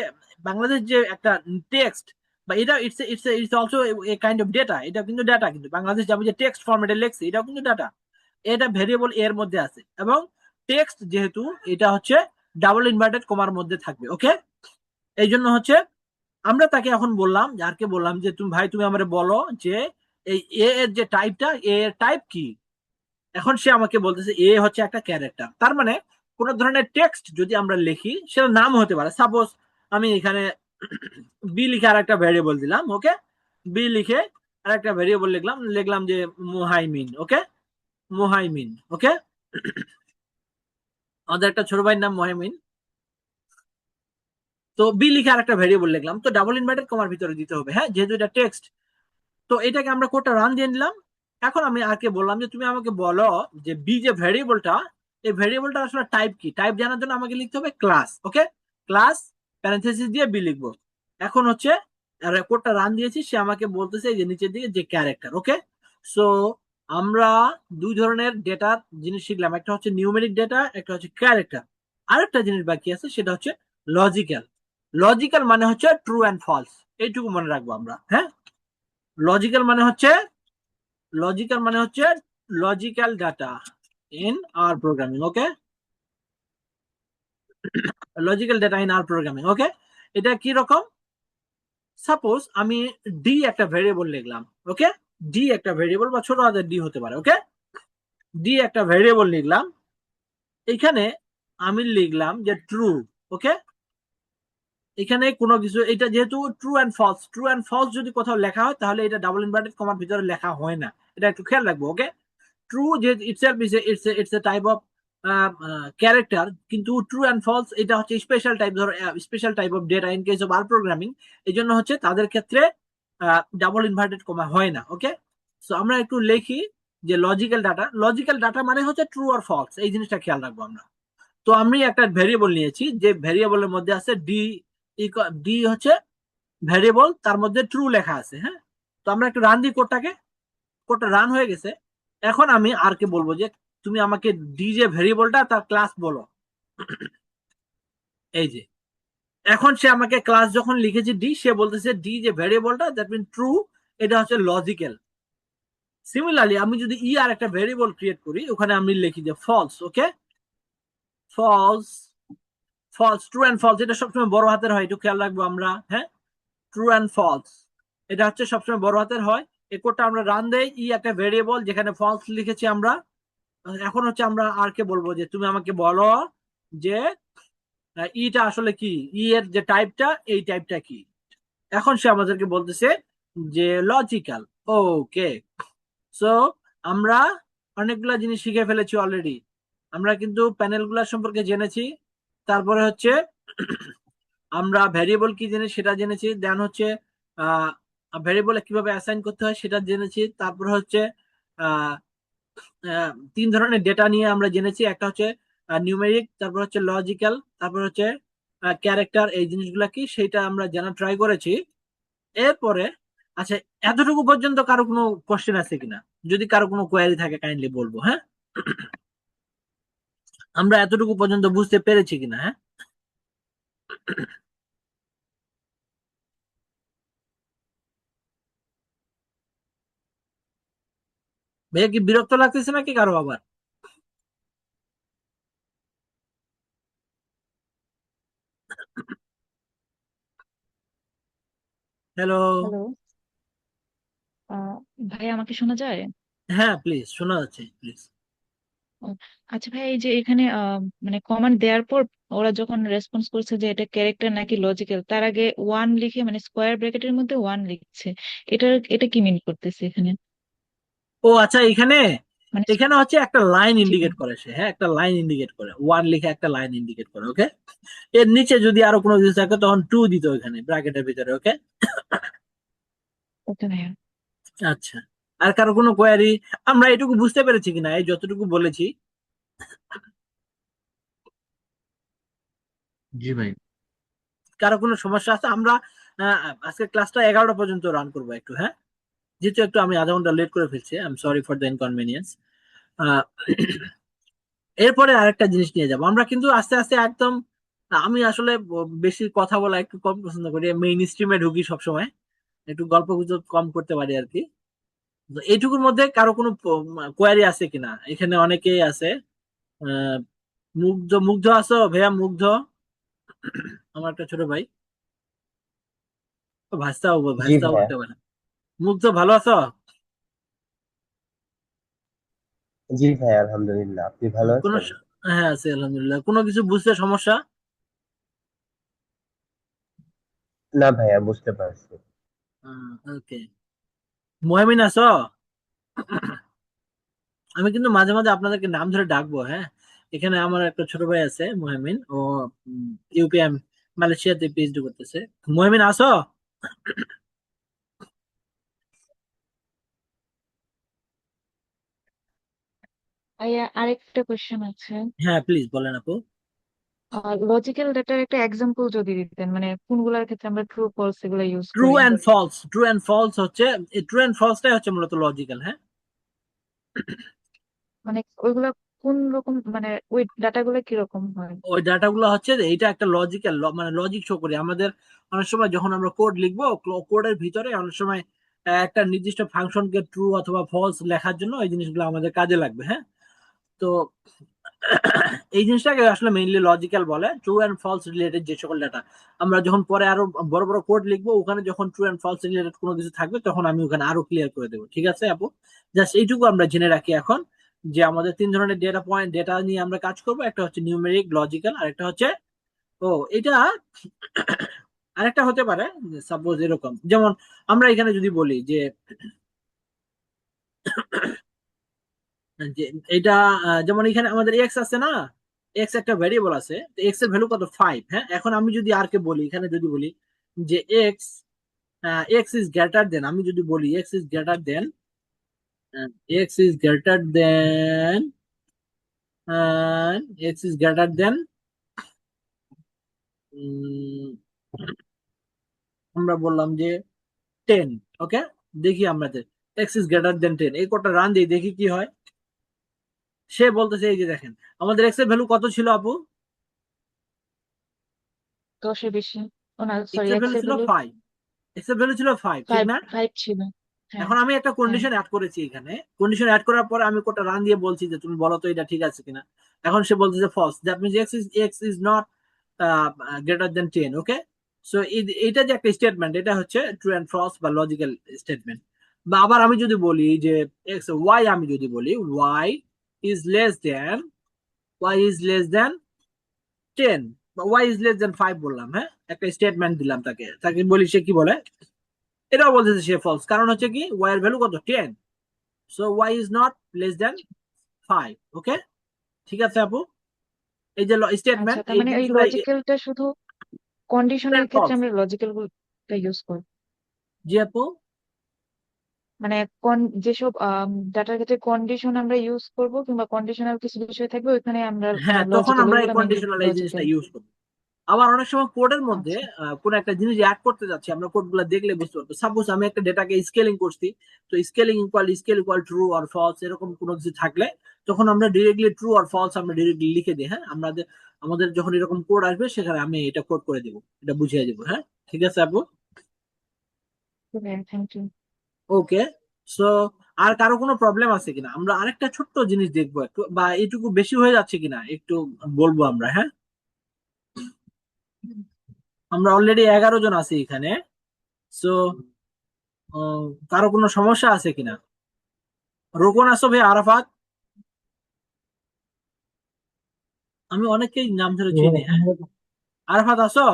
Speaker 1: বাংলাদেশ যে একটা টেক্সট, বা এটা it's it's it's also a kind of data, এটা কিন্তু ডেটা, কিন্তু বাংলাদেশ যাবে যে টেক্সট ফরম্যাটে লিখছে, এটাও কিন্তু ডাটা। এটা ভেরিয়েবল এর মধ্যে আছে, এবং টেক্সট যেহেতু এটা হচ্ছে ডাবল ইনভার্টেড কমার মধ্যে থাকবে। ওকে, এই জন্য হচ্ছে আমরা তাকে এখন বললাম, যারকে বললাম যে তুমি ভাই তুমি আমাকে বলো যে এই এ এর যে টাইপটা, এ এর টাইপ কি। এখন সে আমাকে বলতেছে এ হচ্ছে একটা ক্যারেক্টার, তার মানে কোন ধরনের টেক্সট যদি আমরা লিখি সেটা নাম হতে পারে। সাপোজ আমি এখানে বি লিখে আর একটা ভেরিয়েবল দিলাম। ওকে, বি লিখে আর একটা ভেরিয়েবল লিখলাম, লিখলাম যে মুহাইমিন। ওকে, মুহাইমিন। ওকে, আমাদের একটা ছোট ভাইয়ের নাম মুহাইমিন। তো বি লিখে আর একটা ভেরিয়েবল লিখলাম, তো ডাবল ইনভার্টেড কমার ভিতরে দিতে হবে, হ্যাঁ, যেহেতু এটা টেক্সট। তো এটাকে আমরা কোডটা রান দিয়ে নিলাম। এখন আমি আর কে বললাম যে তুমি আমাকে বলো যে বি যে ভেরিয়েবলটা, এই ভেরিয়েবলটা আসলে টাইপ কি। টাইপ জানার জন্য আমাকে লিখতে হবে ক্লাস। ওকে, ক্লাস প্যারেনথেসিস দিয়ে বি লিখবো। এখন হচ্ছে কোডটা রান দিয়েছি, সে আমাকে বলতেছে যে নিচের দিকে যে ক্যারেক্টার। ওকে, সো আমরা দুই ধরনের ডেটার জিনিস শিখলাম, একটা হচ্ছে নিউমেরিক ডেটা, একটা হচ্ছে ক্যারেক্টার। আরেকটা জিনিস বাকি আছে, সেটা হচ্ছে লজিক্যাল। লজিক্যাল মানে হচ্ছে ট্রু অ্যান্ড ফলস, এইটুকু মনে রাখবো আমরা, হ্যাঁ। লজিক্যাল মানে হচ্ছে, লজিক্যাল মানে হচ্ছে logical data in R programming. Okay, logical data in R programming. Okay, এটা কি রকম, সাপোজ আমি ডি একটা ভেরিয়েবল লিখলাম। ওকে, ডি একটা ভেরিয়েবল বা ছোট হাতের ডি হতে পারে। ওকে, ডি একটা ভেরিয়েবল লিখলাম, এখানে আমি লিখলাম যে ট্রু। ওকে, এখানে কোনো কিছু, এটা যেহেতু true and false, true and false যদি কোথাও লেখা হয় তাহলে এটা ডাবল ইনভার্টেড কমার ভিতরে লেখা হয় না, এটা একটু খেয়াল রাখবো। ওকে, ট্রু যে itself is it's a type of character, কিন্তু ট্রু অ্যান্ড ফলস এটা হচ্ছে স্পেশাল টাইপ, ধরো special type of data in case of R programming. এই জন্য হচ্ছে তাদের ক্ষেত্রে ডাবল ইনভার্টেড কমা হয় না। ওকে, সো আমরা একটু লিখি যে লজিক্যাল ডাটা, লজিক্যাল ডাটা মানে হচ্ছে ট্রু আর ফলস, এই জিনিসটা খেয়াল রাখবো আমরা। তো আমি একটা ভেরিয়েবল নিয়েছি, যে ভেরিয়েবলের মধ্যে আছে ডি, ডি হচ্ছে ভেরিয়েবল, তার মধ্যে ট্রু লেখা আছে, হ্যাঁ। তো আমরা একটু রান দিই কোডটাকে, কোডটা রান হয়ে গেছে। এখন আমি আর কে বলবো যে তুমি আমাকে ডি যে ভেরিয়েবলটা তার ক্লাস বলো। এই যে এখন সে আমাকে ক্লাস যখন লিখেছে ডি, সে বলতেছে ডি যে ভেরিয়েবলটা দ্যাট মিন ট্রু, এটা হচ্ছে লজিক্যাল। সিমিলারলি আমি যদি ই আর একটা ভেরিয়েবল ক্রিয়েট করি, ওখানে আমি লিখি যে false. Okay, false, false, true and false, এটা সবসময় বড় হাতের হয়, একটু খেয়াল রাখবো আমরা, হ্যাঁ। ট্রু অ্যান্ড ফলস এটা হচ্ছে সবসময় বড় হাতের হয়। এই কোডটা আমরা রান দেই, ই একটা ভেরিয়েবল যেখানে ফলস লিখেছি আমরা। এখন হচ্ছে আমরা আর কে বলবো যে তুমি আমাকে বলো যে ইটা আসলে কি, ই এর যে টাইপটা, এই টাইপটা কি। এখন সে আমাদেরকে বলতেছে যে লজিক্যাল। ওকে, সো আমরা অনেকগুলা জিনিস শিখে ফেলেছি অলরেডি। আমরা কিন্তু প্যানেলগুলা সম্পর্কে জেনেছি, তারপরে হচ্ছে আমরা ভ্যারিয়েবল কি জিনিস সেটা জেনেছি, দেন হচ্ছে ভ্যারিয়েবলে কিভাবে অ্যাসাইন করতে হয় সেটা জেনেছি, তারপর হচ্ছে আহ তিন ধরনের ডেটা নিয়ে আমরা জেনেছি, একটা হচ্ছে নিউমেরিক, তারপর হচ্ছে লজিক্যাল, তারপর হচ্ছে ক্যারেক্টার। এই জিনিসগুলা কি সেটা আমরা জানা ট্রাই করেছি। এরপরে আচ্ছা, এতটুকু পর্যন্ত কারো কোনো কোশ্চেন আছে কিনা? যদি কারো কোনো কোয়ারি থাকে কাইন্ডলি বলবো, হ্যাঁ। আমরা এতটুকু পর্যন্ত বুঝতে পেরেছি কিনা, হ্যাঁ। ভাইয়া কি বিরক্ত লাগতেছে নাকি কারো আবার? হ্যালো।
Speaker 4: হ্যালো। আহ ভাই, আমাকে শোনা যায়?
Speaker 1: হ্যাঁ প্লিজ, শোনা যাচ্ছে, প্লিজ।
Speaker 4: ও, আচ্ছা ভাই, এই যে এখানে মানে কমান্ড দেওয়ার পর ওরা যখন রেসপন্স করছে যে এটা ক্যারেক্টার নাকি লজিক্যাল, তার আগে ওয়ান লিখে মানে স্কোয়ার ব্র্যাকেটের মধ্যে ওয়ান লিখছে। এটা কি মিন করতেছে এখানে?
Speaker 1: ও আচ্ছা, এখানে
Speaker 4: মানে
Speaker 1: এখানে হচ্ছে একটা লাইন
Speaker 4: জি
Speaker 1: ইন্ডিকেট
Speaker 4: ভাই।
Speaker 1: করে সে, হ্যাঁ, একটা লাইন ইন্ডিকেট করে, ওয়ান লিখে একটা লাইন ইন্ডিকেট করে, ওকে। এর নিচে যদি আরো কোনো কিছু থাকে তখন টু দিত ওখানে ব্র্যাকেটের ভিতরে, ওকে।
Speaker 4: ওকে ভাইয়া।
Speaker 1: আচ্ছা, আর কারো কোনো কোয়ারি? আমরা এটুকু বুঝতে পেরেছি কিনা, এই যতটুকু বলেছি?
Speaker 2: জি ভাই।
Speaker 1: কারো কোনো সমস্যা আছে? আমরা আজকে ক্লাসটা 11টা পর্যন্ত রান করবো একটু, হ্যাঁ। যেহেতু একটু আমি আধা ঘন্টা লেট করে ফেলছি, I am sorry for the inconvenience. এরপরে আরেকটা জিনিস নিয়ে যাবো আমরা, কিন্তু আস্তে আস্তে একদম। আমি আসলে বেশি কথা বলা একটু কম পছন্দ করি, মেইন স্ট্রিমে ঢুকি সবসময়, একটু গল্প গুজব কম করতে পারি আর কি। তো এইটুকুর মধ্যে কারো কোনো কোয়ারি আছে কিনা? এখানে অনেকেই আছে। আহ, মুগ্ধ, মুগ্ধ আছো ভাইয়া? মুগ্ধ আমার একটা ছোট ভাই। ও, ভাস্তাও,
Speaker 3: জি
Speaker 1: ভাস্তাও
Speaker 3: ভাইয়া।
Speaker 1: বলতে পারে। মুগ্ধ ভালো আছো?
Speaker 3: জি ভাইয়া, আলহামদুলিল্লাহ, আপনি ভালো
Speaker 1: কোনো
Speaker 3: আছেন?
Speaker 1: হ্যাঁ আছি আলহামদুলিল্লাহ। কোনো কিছু বুঝতে সমস্যা?
Speaker 3: না ভাইয়া, বুঝতে পারছি।
Speaker 1: ওকে। মুহাইমিন আছো? আমি কিন্তু মাঝে মাঝে আপনাদেরকে নাম ধরে ডাকবো, হ্যাঁ। এখানে আমার একটা ছোট ভাই আছে মুহাইমিন, ও ইউপিএম মালয়েশিয়াতে পিএইচডি করতেছে। মুহাইমিন আসো?
Speaker 4: ভাইয়া, আরেকটা কোশ্চেন আছে।
Speaker 1: হ্যাঁ প্লিজ বলেন আপু।
Speaker 4: লজিক্যাল ডাটার একটা এক্সাম্পল যদি দিতেন, মানে কোনগুলোর ক্ষেত্রে আমরা ট্রু ফলস এগুলো ইউজ
Speaker 1: ট্রু
Speaker 4: করি।
Speaker 1: And false, true and false হচ্ছে, এই ট্রু অ্যান্ড ফলসটাই হচ্ছে মূলত লজিক্যাল, হ্যাঁ।
Speaker 4: মানে ওইগুলা কোন রকম, মানে ওই ডাটাগুলো কিরকম হয়?
Speaker 1: ওই ডাটাগুলো হচ্ছে যে এইটা একটা লজিক্যাল, মানে লজিক শো করি আমাদের। অনেক সময় যখন আমরা কোড লিখবো, কোডের ভিতরে অনেক সময় একটা নির্দিষ্ট ফাংশনকে ট্রু অথবা ফলস লেখার জন্য এই জিনিসগুলো আমাদের কাজে লাগবে, হ্যাঁ। তো এই জিনিসটাকে আসলে মেইনলি লজিক্যাল বলে, ট্রু এন্ড ফলস রিলেটেড যে সকল ডাটা। আমরা যখন পরে আরো বড় বড় কোড লিখবো, ওখানে যখন ট্রু এন্ড ফলস রিলেটেড কোনো কিছু থাকবে তখন আমি ওখানে আরো ক্লিয়ার করে দেবো, ঠিক আছে আপু? জাস্ট এইটুকু আমরা জেনে রাখি এখন, যে আমাদের তিন ধরনের ডেটা পয়েন্ট, ডেটা নিয়ে আমরা কাজ করবো। একটা হচ্ছে নিউমেরিক, লজিক্যাল, আর একটা হচ্ছে, ও এটা আরেকটা হতে পারে, সাপোজ এরকম, যেমন আমরা এখানে যদি বলি যে যে এটা যেমন এখানে আমাদের এক্স আছে না, এক্স একটা ভেরিয়েবল আছে, তো এক্স এর ভ্যালু কত? 5, হ্যাঁ। এখন আমি যদি আর কে বলি, এখানে যদি বলি যে x, x is greater than, আমি যদি বলি x is greater than, x is greater than, x is greater than, আমরা বললাম যে 10, ওকে। দেখি আমাদের এক্স ইজ গ্রেটার দেন 10, এই কোডটা রান দিই, দেখি কি হয়। সে বলতেছে, এই যে দেখেন, আমাদের এক্স এর ভ্যালু কত ছিল আপু?
Speaker 4: 10-এর বেশি? ও না,
Speaker 1: এক্স
Speaker 4: সরি,
Speaker 1: এর
Speaker 4: এক্স
Speaker 1: ভ্যালু
Speaker 4: এর
Speaker 1: ছিল
Speaker 4: ভ্যালু
Speaker 1: 5, এক্স এর ভ্যালু ছিল 5, ঠিক
Speaker 4: ফাইভ
Speaker 1: না?
Speaker 4: ফাইভ ছিল। হ্যাঁ।
Speaker 1: এখন আমি একটা
Speaker 4: হ্যাঁ।
Speaker 1: কন্ডিশন অ্যাড করেছি এখানে, কন্ডিশন অ্যাড করার পরে আমি কোডটা রান দিয়ে বলছি যে তুমি বলো তো এটা ঠিক আছে কিনা। এখন সে বলতেছে false, that means X is not greater than 10, okay. So এইটা যে একটা স্টেটমেন্ট, এটা হচ্ছে ট্রু এন্ড ফলস বা লজিক্যাল স্টেটমেন্ট। বা আবার আমি যদি বলি যে এক্স ওয়াই, আমি যদি বলি Y is less than, Y is less than 10, বা ওয়াই ইজ লেস দেন 5 বললাম, হ্যাঁ, একটা স্টেটমেন্ট দিলাম তাকে, তাকে বলি, সে কি বলে? এটাও বলতেছে সে ফলস, কারণ হচ্ছে কি ওয়াই এর ভ্যালু কত? 10, so Y is not less than 5, okay. ঠিক আছে আপু? এই যে
Speaker 4: আচ্ছা,
Speaker 1: স্টেটমেন্ট,
Speaker 4: তার
Speaker 1: এই
Speaker 4: মানে এই
Speaker 1: জিনিসগুলো
Speaker 4: লজিক্যালটা শুধু কন্ডিশনের ক্ষেত্রে
Speaker 1: ফলস।
Speaker 4: আমরা লজিক্যাল টা ইউজ করি।
Speaker 1: জি আপু।
Speaker 4: মানে যেসব ডাটার ক্ষেত্রে কন্ডিশন আমরা ইউজ করব কিংবা কন্ডিশনাল কিছু বিষয় থাকবে, ওইখানে আমরা মানে
Speaker 1: হ্যাঁ, তখন
Speaker 4: লজিক্যাল,
Speaker 1: আমরা এই
Speaker 4: ওইগুলো মেইনলি
Speaker 1: কন্ডিশনাল এই জিনিসটা
Speaker 4: লজিক্যাল।
Speaker 1: ইউজ করবো। আবার অনেক সময় কোডের মধ্যে
Speaker 4: আচ্ছা।
Speaker 1: কোন একটা জিনিস অ্যাড করতে যাচ্ছি, আমরা কোডগুলো দেখলে বুঝতে পারবো। সাপোজ আমি একটা ডেটাকে স্কেলিং করছি, তো scale equal true or false এরকম কোনো কিছু থাকলে তখন আমরা ডিরেক্টলি ট্রু অর ফলস আমরা ডিরেক্টলি লিখে দিই। হ্যাঁ, আমাদের আমাদের যখন এরকম কোড আসবে সেখানে আমি এটা কোড করে দিব, এটা বুঝিয়ে দিব। হ্যাঁ, ঠিক আছে আপু।
Speaker 4: Thank you.
Speaker 1: ওকে। সো আর কারো কোনো প্রবলেম আছে কিনা, আমরা আরেকটা ছোট্ট জিনিস দেখবো একটু, বা এইটুকু বেশি হয়ে যাচ্ছে কিনা একটু বলবো আমরা। হ্যাঁ, আমরা অলরেডি 11 জন আছি এখানে। সো কারো কোনো সমস্যা আছে কিনা? রোকন আসো ভাই, আরাফাত, আমি অনেককেই নাম ধরে
Speaker 5: জি
Speaker 1: চিনি। হ্যাঁ,
Speaker 5: ভাইয়া।
Speaker 1: আরাফাত আসো।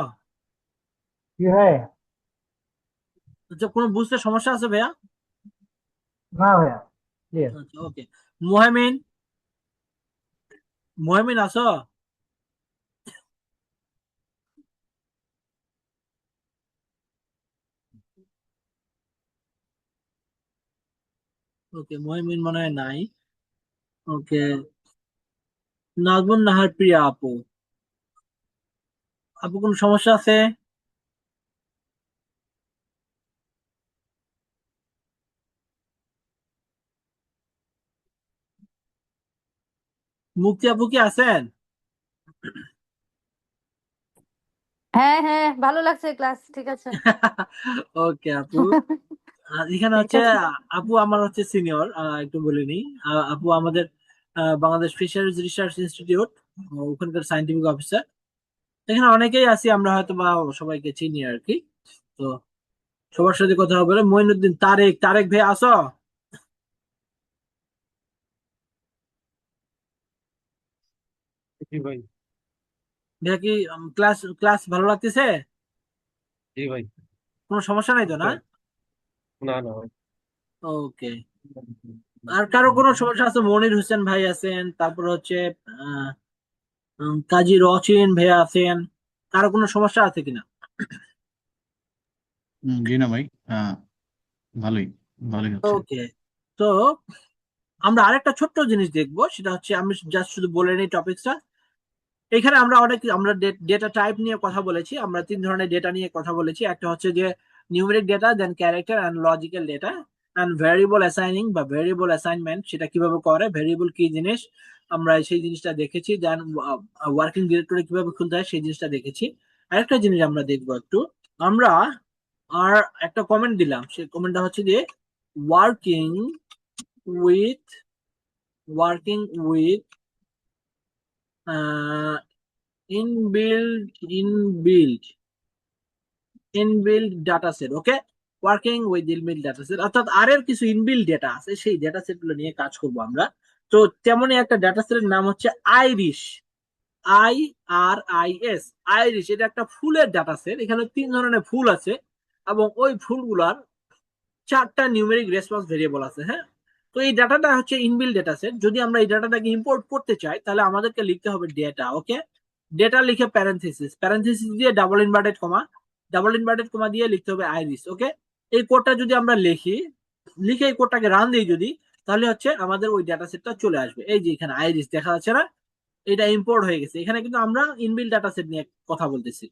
Speaker 5: কি ভাই?
Speaker 1: আচ্ছা, কোনো বুঝতে সমস্যা আছে ভাইয়া?
Speaker 5: না ভাইয়া, ক্লিয়ার।
Speaker 1: আচ্ছা, ওকে। মুহামিন, মুহামিন আসো। ওকে, মুহামিন মনে হয় নাই। ওকে, নাজমুন নাহার প্রিয়া আপু, আপু কোনো সমস্যা আছে? মুক্তি আপু কি আছেন?
Speaker 6: হ্যাঁ হ্যাঁ, ভালো লাগছে ক্লাস, ঠিক আছে।
Speaker 1: ওকে আপু। এখানে
Speaker 6: ঠিক
Speaker 1: হচ্ছে
Speaker 6: আছে।
Speaker 1: আপু আমার হচ্ছে সিনিয়র, একটু বলিনি। আপু আমাদের বাংলাদেশ ফিশারিজ রিসার্চ ইনস্টিটিউট, ওখানকার সায়েন্টিফিক অফিসার। এখানে অনেকেই আছি আমরা, হয়তো বা সবাইকে চিনি আর কি। তো সবার সাথে কথা হবে। মঈনুদ্দিন, তারেক, তারেক ভাই আসো।
Speaker 7: জি ভাই।
Speaker 1: ভাইয়া কি ক্লাস ক্লাস ভালো লাগতেছে?
Speaker 7: জি ভাই।
Speaker 1: কোনো সমস্যা নাই তো, না?
Speaker 7: আচ্ছা। না না ভাই।
Speaker 1: ওকে। আর কারো কোনো সমস্যা আছে? মনির হোসেন ভাই আছেন, তারপর হচ্ছে আহ কাজী রচিন ভাইয়া আছেন। কারো কোনো সমস্যা আছে কিনা?
Speaker 2: জি না ভাই, ভালোই ভালোই হচ্ছে।
Speaker 1: ওকে। তো আমরা আরেকটা ছোট্ট জিনিস দেখবো, সেটা হচ্ছে আমি জাস্ট শুধু বলে নিই টপিকসটা। এখানে আমরা ডেটা টাইপ নিয়ে কথা বলেছি, আমরা 3 ধরনের ডেটা নিয়ে কথা বলেছি। একটা হচ্ছে যে numeric data, then character and logical data, and variable assigning বা ভ্যারিয়েবল অ্যাসাইনমেন্ট সেটা কিভাবে করে, ভ্যারিয়েবল কি জিনিস আমরা সেই জিনিসটা দেখেছি। দেন ওয়ার্কিং ডিরেক্টরি কিভাবে খুলতে হয় সেই জিনিসটা দেখেছি। আরেকটা জিনিস আমরা দেখবো একটু, আমরা আর একটা কমেন্ট দিলাম, সেই কমেন্টটা হচ্ছে যে working with working with inbuilt inbuilt inbuilt data set. Okay, working with inbuilt data set, অর্থাৎ আর এর কিছু ইনবিল্ড ডেটা আছে, সেই ডেটা সেট গুলো নিয়ে কাজ করব আমরা। তো তেমনই একটা ডাটা সেটের নাম হচ্ছে আইরিশ, IRIS। আইরিশ এটা একটা ফুলের ডাটা সেট, এখানে 3 ধরনের ফুল আছে এবং ওই ফুলগুলার 4টা নিউমেরিক রেসপন্স ভেরিয়েবল আছে। হ্যাঁ, তো এই ডাটাটা হচ্ছে ইনবিল্ড ডেটা সেট। যদি আমরা এই ডাটাটাকে ইম্পোর্ট করতে চাই তাহলে আমাদেরকে লিখতে হবে ডেটা। ওকে, ডেটা লিখে প্যারেন্থেসিস, প্যারেন্থেসিস দিয়ে double inverted comma, double inverted comma দিয়ে লিখতে হবে আইরিস। ওকে, এই কোডটা যদি আমরা লিখি, লিখে এই কোডটাকে রান দিই যদি, তাহলে হচ্ছে আমাদের ওই ডাটা সেটটা চলে আসবে। এই যে এখানে আইরিস দেখা যাচ্ছে না, এটা ইম্পোর্ট হয়ে গেছে। এখানে কিন্তু আমরা ইনবিল্ড ডাটা সেট নিয়ে কথা বলতেছি।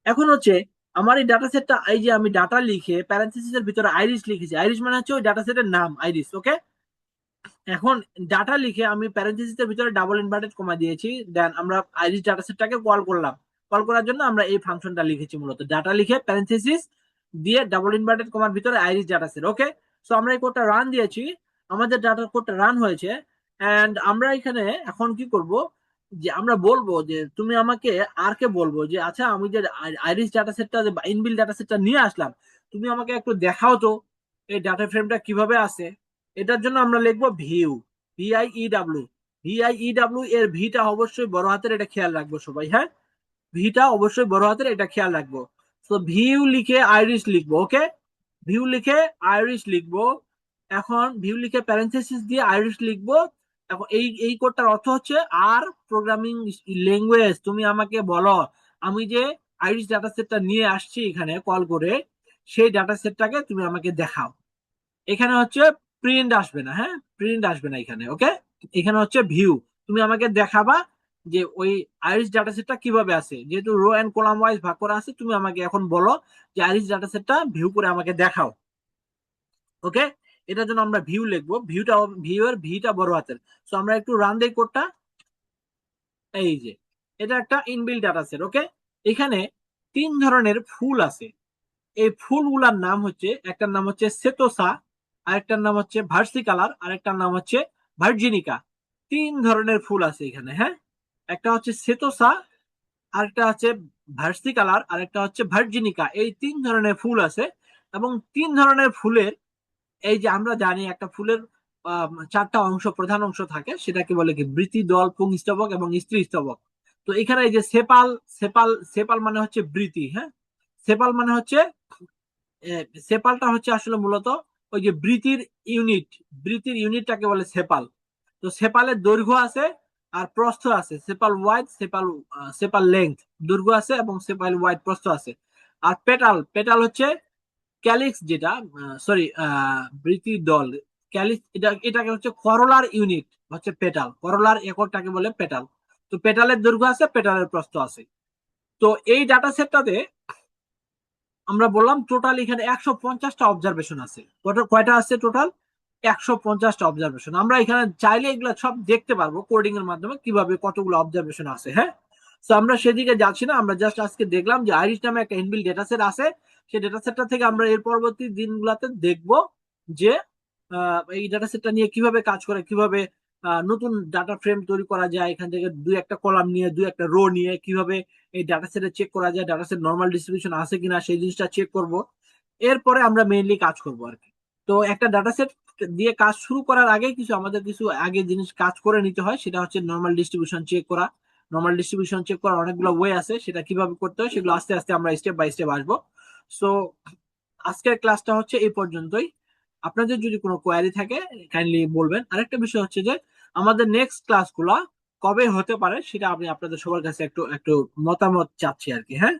Speaker 1: এখন হচ্ছে আমার এই ডাটা সেটটা, এই যে আমি ডাটা লিখে প্যারেন্থেসিসের ভিতরে আইরিস লিখেছি, আইরিস মানে হচ্ছে ওই ডাটা সেটের নাম আইরিস। ওকে, এখন ডাটা লিখে আমি প্যারেন্থেসিসের ভিতরে ডাবল ইনভার্টেড কমা দিয়েছি, দেন আমরা আইরিস ডাটা সেটটাকে কল করলাম। কল করার জন্য আমরা এই ফাংশনটা লিখেছি, মূলত ডাটা লিখে প্যারেন্থেসিস দিয়ে ডাবল ইনভার্টেড কমার ভিতরে আইরিস ডাটা সেট। ওকে, সো আমরা এই কোডটা রান দিয়েছি, আমাদের ডাটা কোডটা রান হয়েছে। এন্ড আমরা এখানে এখন কি করব, যে আমরা বলবো যে তুমি আমাকে, আর কে বলবো যে আচ্ছা আমি যে আইরিস ডাটা সেটটা, যে ইনবিল্ড ডাটা সেটটা নিয়ে আসলাম, তুমি আমাকে একটু দেখাও তো এই ডাটা ফ্রেমটা কিভাবে আছে। এটার জন্য আমরা লিখবো ভিউ, VIEW। VIEW এর ভিটা অবশ্যই বড় হাতের, এটা খেয়াল রাখবো সবাই। হ্যাঁ, ভিটা অবশ্যই বড় হাতের, এটা খেয়াল রাখবো। তো ভিউ লিখে আইরিশ লিখবো। ওকে, ভিউ লিখে আইরিশ লিখবো। এখন ভিউ লিখে প্যারেন্থেসিস দিয়ে আইরিশ লিখবো। এখন এই কোডটার অর্থ হচ্ছে, আর প্রোগ্রামিং ল্যাঙ্গুয়েজ তুমি আমাকে বলো, আমি যে আইরিশ ডাটা সেটটা নিয়ে আসছি এখানে কল করে, সেই ডাটা সেটটাকে তুমি আমাকে দেখাও। এখানে হচ্ছে প্রিন্ট আসবে না। হ্যাঁ, প্রিন্ট আসবে না এখানে। ওকে, এখানে হচ্ছে ভিউ, তুমি আমাকে দেখাবা, যে ওই আইরিস ডাটা সেটটা কিভাবে আছে, যেহেতু রো এন্ড কলাম ওয়াইজ ভাগ করা আছে, তুমি আমাকে এখন বলো যে আইরিস ডাটা সেটটা ভিউ করে আমাকে দেখাও। ওকে, এটার জন্য আমরা ভিউ লিখবো, ভিউ এর ভিটা বড় হাতের। সো আমরা একটু রান দেই কোডটা। এই যে এটা একটা ইনবিল্ট ডাটা সেট। ওকে, এখানে 3 ধরনের ফুল আছে। এই ফুলগুলার নাম হচ্ছে, একটার নাম হচ্ছে সেতোসা, আরেকটার নাম হচ্ছে ভার্সিকালার, আরেকটার নাম হচ্ছে ভার্জিনিকা। 3 ধরনের ফুল আছে এখানে। হ্যাঁ, একটা হচ্ছে সেতোসা, আরেকটা হচ্ছে ভার্সিকালার, আরেকটা হচ্ছে ভার্জিনিকা। এই 3 ধরনের ফুল আছে। এবং 3 ধরনের ফুলের, এই যে আমরা জানি একটা ফুলের 4টা অংশ, প্রধান অংশ থাকে, সেটাকে বলে কি বৃতি, দল, পুংস্তবক এবং স্ত্রী স্তবক। তো এখানে এই যে সেপাল, সেপাল মানে হচ্ছে বৃতি। হ্যাঁ, সেপাল মানে হচ্ছে, সেপালটা হচ্ছে আসলে মূলত ওই যে বৃতির ইউনিটটাকে বলে সেপাল। তো সেপালের দৈর্ঘ্য আছে আর প্রস্থ আছে, সেপাল ওয়াইড, সেপাল লেংথ, দৈর্ঘ্য আছে এবং সেপাল ওয়াইড, প্রস্থ আছে। আর পেটাল হচ্ছে ক্যালিক্স, যেটা সরি বৃতি দল, ক্যালিক্স, এটাকে হচ্ছে করলার ইউনিট হচ্ছে পেটাল, করলার এককটাকে বলে পেটাল। তো পেটালের দৈর্ঘ্য আছে, পেটালের প্রস্থ আছে। তো এই ডাটা সেটটাতে আমরা বললাম টোটাল এখানে 150টা অবজারভেশন আছে। কয়টা আছে টোটাল? 150টা অবজারভেশন। আমরা এখানে চাইলে এগুলো সব দেখতে পারবো কোডিং এর মাধ্যমে কিভাবে কতগুলো অবজারভেশন আছে। হ্যাঁ, তো আমরা সেদিকে যাচ্ছি না, আমরা জাস্ট আজকে দেখলাম যে আইরিস নামে একটা ইনবিল্ট ডেটা সেট আছে। সেই ডেটা সেটটা থেকে আমরা এর পরবর্তী দিনগুলোতে দেখব যে এই ডেটা সেটটা নিয়ে কিভাবে কাজ করে, কিভাবে নতুন ডাটা ফ্রেম তৈরি করা যায়, এখান থেকে 2-1টা কলাম নিয়ে, 2-1টা রো নিয়ে কিভাবে এই ডাটা সেটে চেক করা যায়, ডাটা সেট নর্মাল ডিস্ট্রিবিউশন আছে কিনা সেই জিনিসটা চেক করব। এরপরে আমরা মেইনলি কাজ করব আর কি। তো একটা ডাটা সেট দিয়ে কাজ শুরু করার আগে আমাদের কিছু আগে জিনিস কাজ করে নিতে হয়, সেটা হচ্ছে নর্মাল ডিস্ট্রিবিউশন চেক করা। নর্মাল ডিস্ট্রিবিউশন চেক করার অনেকগুলো ওয়ে আছে, সেটা কিভাবে করতে হয় সেগুলো আস্তে আস্তে আমরা স্টেপ বাই স্টেপ আসবো। সো আজকের ক্লাসটা হচ্ছে এই পর্যন্তই। আপনাদের যদি কোনো কোয়ারি থাকে কাইন্ডলি বলবেন। আরেকটা বিষয় হচ্ছে যে আমাদের নেক্সট ক্লাসগুলো কবে হতে পারে সেটা আমি আপনাদের সবার কাছে একটু একটু মতামত চাচ্ছি আর কি। হ্যাঁ,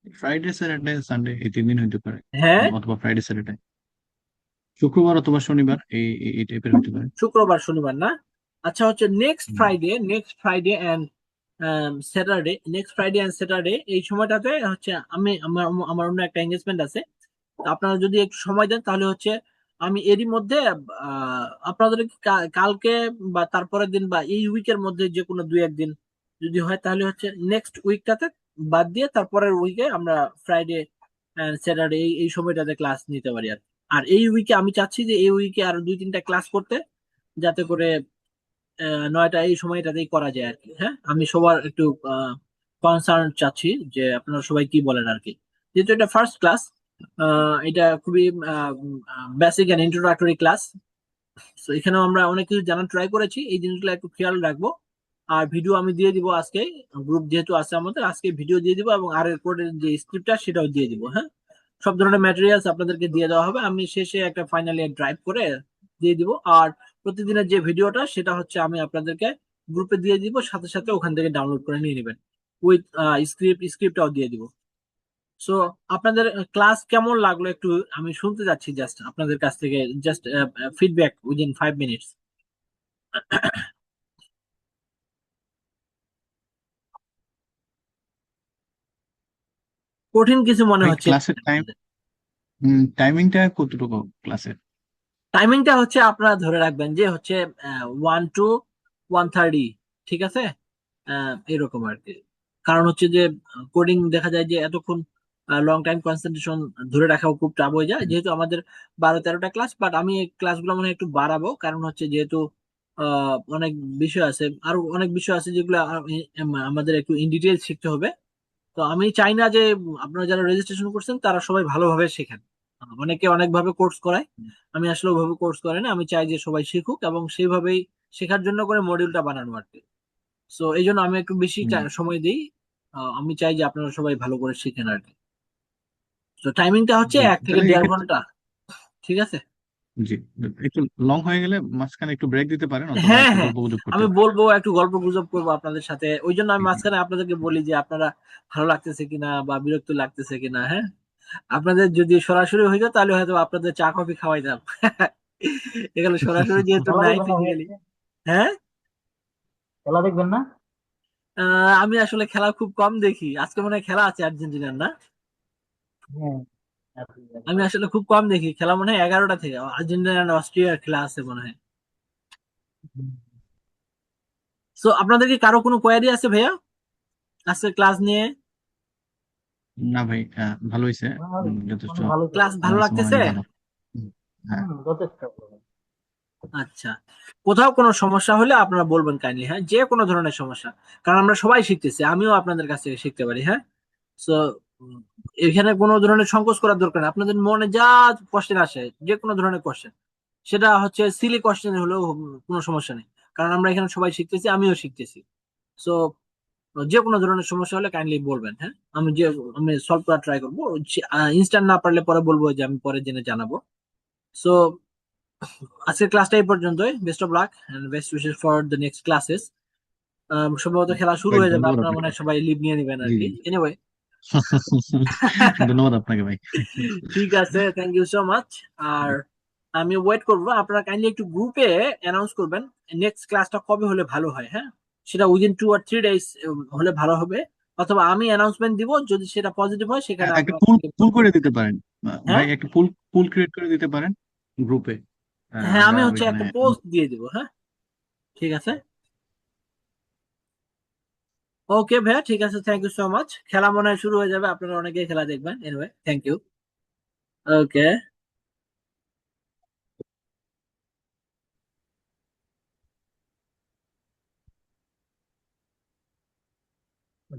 Speaker 2: ফ্রাইডে, স্যাটারডে, সানডে এই 3 দিন হইতে পারে,
Speaker 1: হ্যাঁ,
Speaker 2: অথবা ফ্রাইডে, স্যাটারডে, শুক্রবার অথবা শনিবার, এই এই টাইপের হইতে পারে।
Speaker 1: শুক্রবার শনিবার না? আচ্ছা, হচ্ছে next
Speaker 2: hmm.
Speaker 1: Friday and Saturday এই সময়টাতে হচ্ছে আমি আমার অন্য একটা এঙ্গেজমেন্ট আছে। তো আপনারা যদি একটু সময় দেন তাহলে হচ্ছে আমি এরই মধ্যে আপনাদের কালকে বা তারপরের দিন বা এই উইকের মধ্যে যে কোনো 2-1 দিন যদি হয় তাহলে হচ্ছে নেক্সট উইকটাতে বাদ দিয়ে তারপরের উইকে আমরা ফ্রাইডে স্যাটারডে এই সময়টাতে ক্লাস নিতে পারি আর কি। আর এই উইকে আমি চাচ্ছি যে এই উইকে আরো 2-3টা ক্লাস করতে, যাতে করে 9টা এই সময়টাতেই করা যায় আর কি। হ্যাঁ, আমি সবার একটু কনসার্ন চাচ্ছি যে আপনারা সবাই কি বলেন আর কি। যেহেতু এটা ফার্স্ট ক্লাস, এটা খুবই বেসিক এন্ড ইন্ট্রোডাক্টরি ক্লাস। তো এখানেও আমরা অনেক কিছু জানার ট্রাই করেছি, এই জিনিসগুলো একটু খেয়াল রাখবো। আর ভিডিও আমি দিয়ে দিব আজকে, গ্রুপ যেহেতু আছে আমাদের, আজকে ভিডিও দিয়ে দিব এবং আর এর কোডের যে স্ক্রিপ্টটা সেটাও দিয়ে দিব। হ্যাঁ, সব ধরনের ম্যাটেরিয়ালস আপনাদেরকে দিয়ে দেওয়া হবে, আমি শেষে একটা ফাইনালি ড্রাইভ করে দিয়ে দিব। আর প্রতিদিনের যে ভিডিওটা সেটা হচ্ছে আমি আপনাদেরকে গ্রুপে দিয়ে দিব, সাথে সাথে ওখান থেকে ডাউনলোড করে নিয়ে নেবেন উইথ স্ক্রিপ্টটাও দিয়ে দিব। সো আপনাদের ক্লাস কেমন লাগলো একটু আমি শুনতে যাচ্ছি, জাস্ট আপনাদের কাছ থেকে জাস্ট ফিডব্যাক উইদিন 5 মিনিটস। কঠিন কিছু মনে
Speaker 2: ভাই
Speaker 1: হচ্ছে?
Speaker 2: ক্লাসের টাইমিংটা কতটুকু ক্লাসের?
Speaker 1: টাইমিংটা হচ্ছে আপনারা ধরে রাখবেন যে হচ্ছে 1 to 1:30, ঠিক আছে? এরকম আর কি। কারণ হচ্ছে যে কোডিং দেখা যায় যে এতক্ষণ লং টাইম কনসেন্ট্রেশন ধরে রাখাও খুব টাফ হয়ে যায়, যেহেতু আমাদের 12-13টা ক্লাস। বাট আমি এই ক্লাসগুলো মনে হয় একটু বাড়াবো, কারণ হচ্ছে যেহেতু অনেক বিষয় আছে, আরো অনেক বিষয় আছে যেগুলো আমাদের একটু ইন ডিটেল শিখতে হবে। তো আমি চাই না যে আপনারা যারা রেজিস্ট্রেশন করছেন তারা সবাই ভালোভাবে শেখেন। অনেকে অনেকভাবে কোর্স করায়, আমি আসলে ওইভাবে কোর্স করে না। আমি চাই যে সবাই শিখুক এবং সেইভাবেই শেখার জন্য করে মডিউলটা বানানো আর কি। সো এই জন্য আমি একটু বেশি
Speaker 2: হুম।
Speaker 1: সময় দিই। আমি চাই যে আপনারা সবাই ভালো করে শিখেন আর কি। তো টাইমিংটা হচ্ছে
Speaker 2: জি,
Speaker 1: 1 থেকে
Speaker 2: তাহলে
Speaker 1: 1.5
Speaker 2: এক্ষেত্রে
Speaker 1: ঘন্টা, ঠিক আছে?
Speaker 2: জি, একটু লং হয়ে গেলে মাঝখানে একটু ব্রেক দিতে পারেন, অথবা
Speaker 1: হ্যাঁ,
Speaker 2: একটু
Speaker 1: হ্যাঁ,
Speaker 2: গল্প গুজব করতে
Speaker 1: আমি
Speaker 2: পারেন।
Speaker 1: বলবো একটু গল্প গুজব করবো আপনাদের সাথে, ওই জন্য আমি
Speaker 2: জি, জি।
Speaker 1: মাঝখানে আপনাদেরকে বলি যে আপনারা ভালো লাগতেছে কিনা বা বিরক্ত লাগতেছে কিনা। হ্যাঁ, আপনাদের যদি সরাসরি হয়ে যেত তাহলে হয়তো আপনাদের চা কফি খাওয়াইতাম। এখানে সরাসরি যেহেতু
Speaker 5: খেলা
Speaker 1: নাই
Speaker 5: দেখবেন না ভাই
Speaker 1: ফিজিক্যালি।
Speaker 5: আজকে?
Speaker 1: হ্যাঁ,
Speaker 5: খেলা দেখবেন না?
Speaker 1: আমি আসলে খেলা খুব কম দেখি। আজকে মনে হয় খেলা আছে আর্জেন্টিনার, না?
Speaker 5: হ্যাঁ, আজকে দেখবো।
Speaker 1: আমি আসলে খুব কম দেখি খেলা, মনে হয় 11টা থেকে আর্জেন্টিনা আর অস্ট্রিয়ার খেলা আছে মনে হয়।
Speaker 5: হুম।
Speaker 1: সো আপনাদের কি কারো কোনো কোয়ারি আছে ভাইয়া আজকে ক্লাস নিয়ে?
Speaker 2: না ভাই, ভালো হয়েছে।
Speaker 5: আর
Speaker 2: যথেষ্ট
Speaker 5: মানে ভালোই
Speaker 1: ক্লাস
Speaker 5: চলছে।
Speaker 1: ভালো
Speaker 2: অনার্স
Speaker 1: লাগতেছে?
Speaker 2: মোটামুটি ভালো। হুম, হ্যাঁ।
Speaker 5: যথেষ্ট ভালো।
Speaker 1: আচ্ছা, কোথাও কোনো সমস্যা হলে আপনারা বলবেন কাইন্ডলি, হ্যাঁ, যে কোনো ধরনের সমস্যা। কারণ আমরা সবাই শিখতেছি, আমিও আপনাদের কাছ থেকে শিখতে পারি, হ্যাঁ। সো এখানে কোনো ধরনের সংকোচ করার দরকার নেই। আপনাদের মনে যা কোশ্চেন আসে, যে কোনো ধরনের কোশ্চেন, সেটা হচ্ছে সিলি কোশ্চেন হলেও কোনো সমস্যা নেই। কারণ আমরা এখানে সবাই শিখতেছি, আমিও শিখতেছি। সো যে কোনো ধরনের সমস্যা হলে কাইন্ডলি বলবেন, হ্যাঁ। আমি সলভ করার ট্রাই করবো। ইনস্ট্যান্ট না পারলে পরে বলবো যে আমি পরে জেনে জানাবো। সো আজকের ক্লাসটা এই পর্যন্তই। Best of luck and best wishes for the next classes. সম্ভবত খেলা শুরু
Speaker 2: ভাই
Speaker 1: হয়ে যাবে,
Speaker 2: ধন্যবাদ
Speaker 1: আপনারা মনে
Speaker 2: আপনাকে।
Speaker 1: হয় সবাই লিভ নিয়ে নেবেন আর
Speaker 2: জি
Speaker 1: কি।
Speaker 2: জি।
Speaker 1: এনিওয়ে,
Speaker 2: ধন্যবাদ আপনাকে ভাই।
Speaker 1: ঠিক আছে, থ্যাংক ইউ সো মাচ। আর আমি ওয়েট করবো, আপনারা কাইন্ডলি একটু গ্রুপে অ্যানাউন্স করবেন নেক্সট ক্লাসটা কবে হলে ভালো হয়, হ্যাঁ। সেটা উইদিন 2 or 3 days হলে ভালো হবে, অথবা আমি অ্যানাউন্সমেন্ট দিব, যদি সেটা পজিটিভ হয় সেখানে
Speaker 2: একটা
Speaker 1: আপনারা
Speaker 2: পুল
Speaker 1: আমাকে
Speaker 2: পুল
Speaker 1: বলবেন।
Speaker 2: করে দিতে পারেন ভাই,
Speaker 1: হ্যাঁ,
Speaker 2: একটা পুল পুল ক্রিয়েট করে দিতে পারেন গ্রুপে।
Speaker 1: হ্যাঁ,
Speaker 2: আমরা
Speaker 1: আমি হচ্ছে
Speaker 2: ওইখানে
Speaker 1: একটা পোস্ট দিয়ে দিব, হ্যাঁ। ঠিক আছে, ওকে ভাইয়া, ঠিক আছে, থ্যাংক ইউ সো মাচ। খেলা মনে হয় শুরু হয়ে যাবে, আপনারা অনেকেই খেলা দেখবেন। Anyway, thank you. ওকে।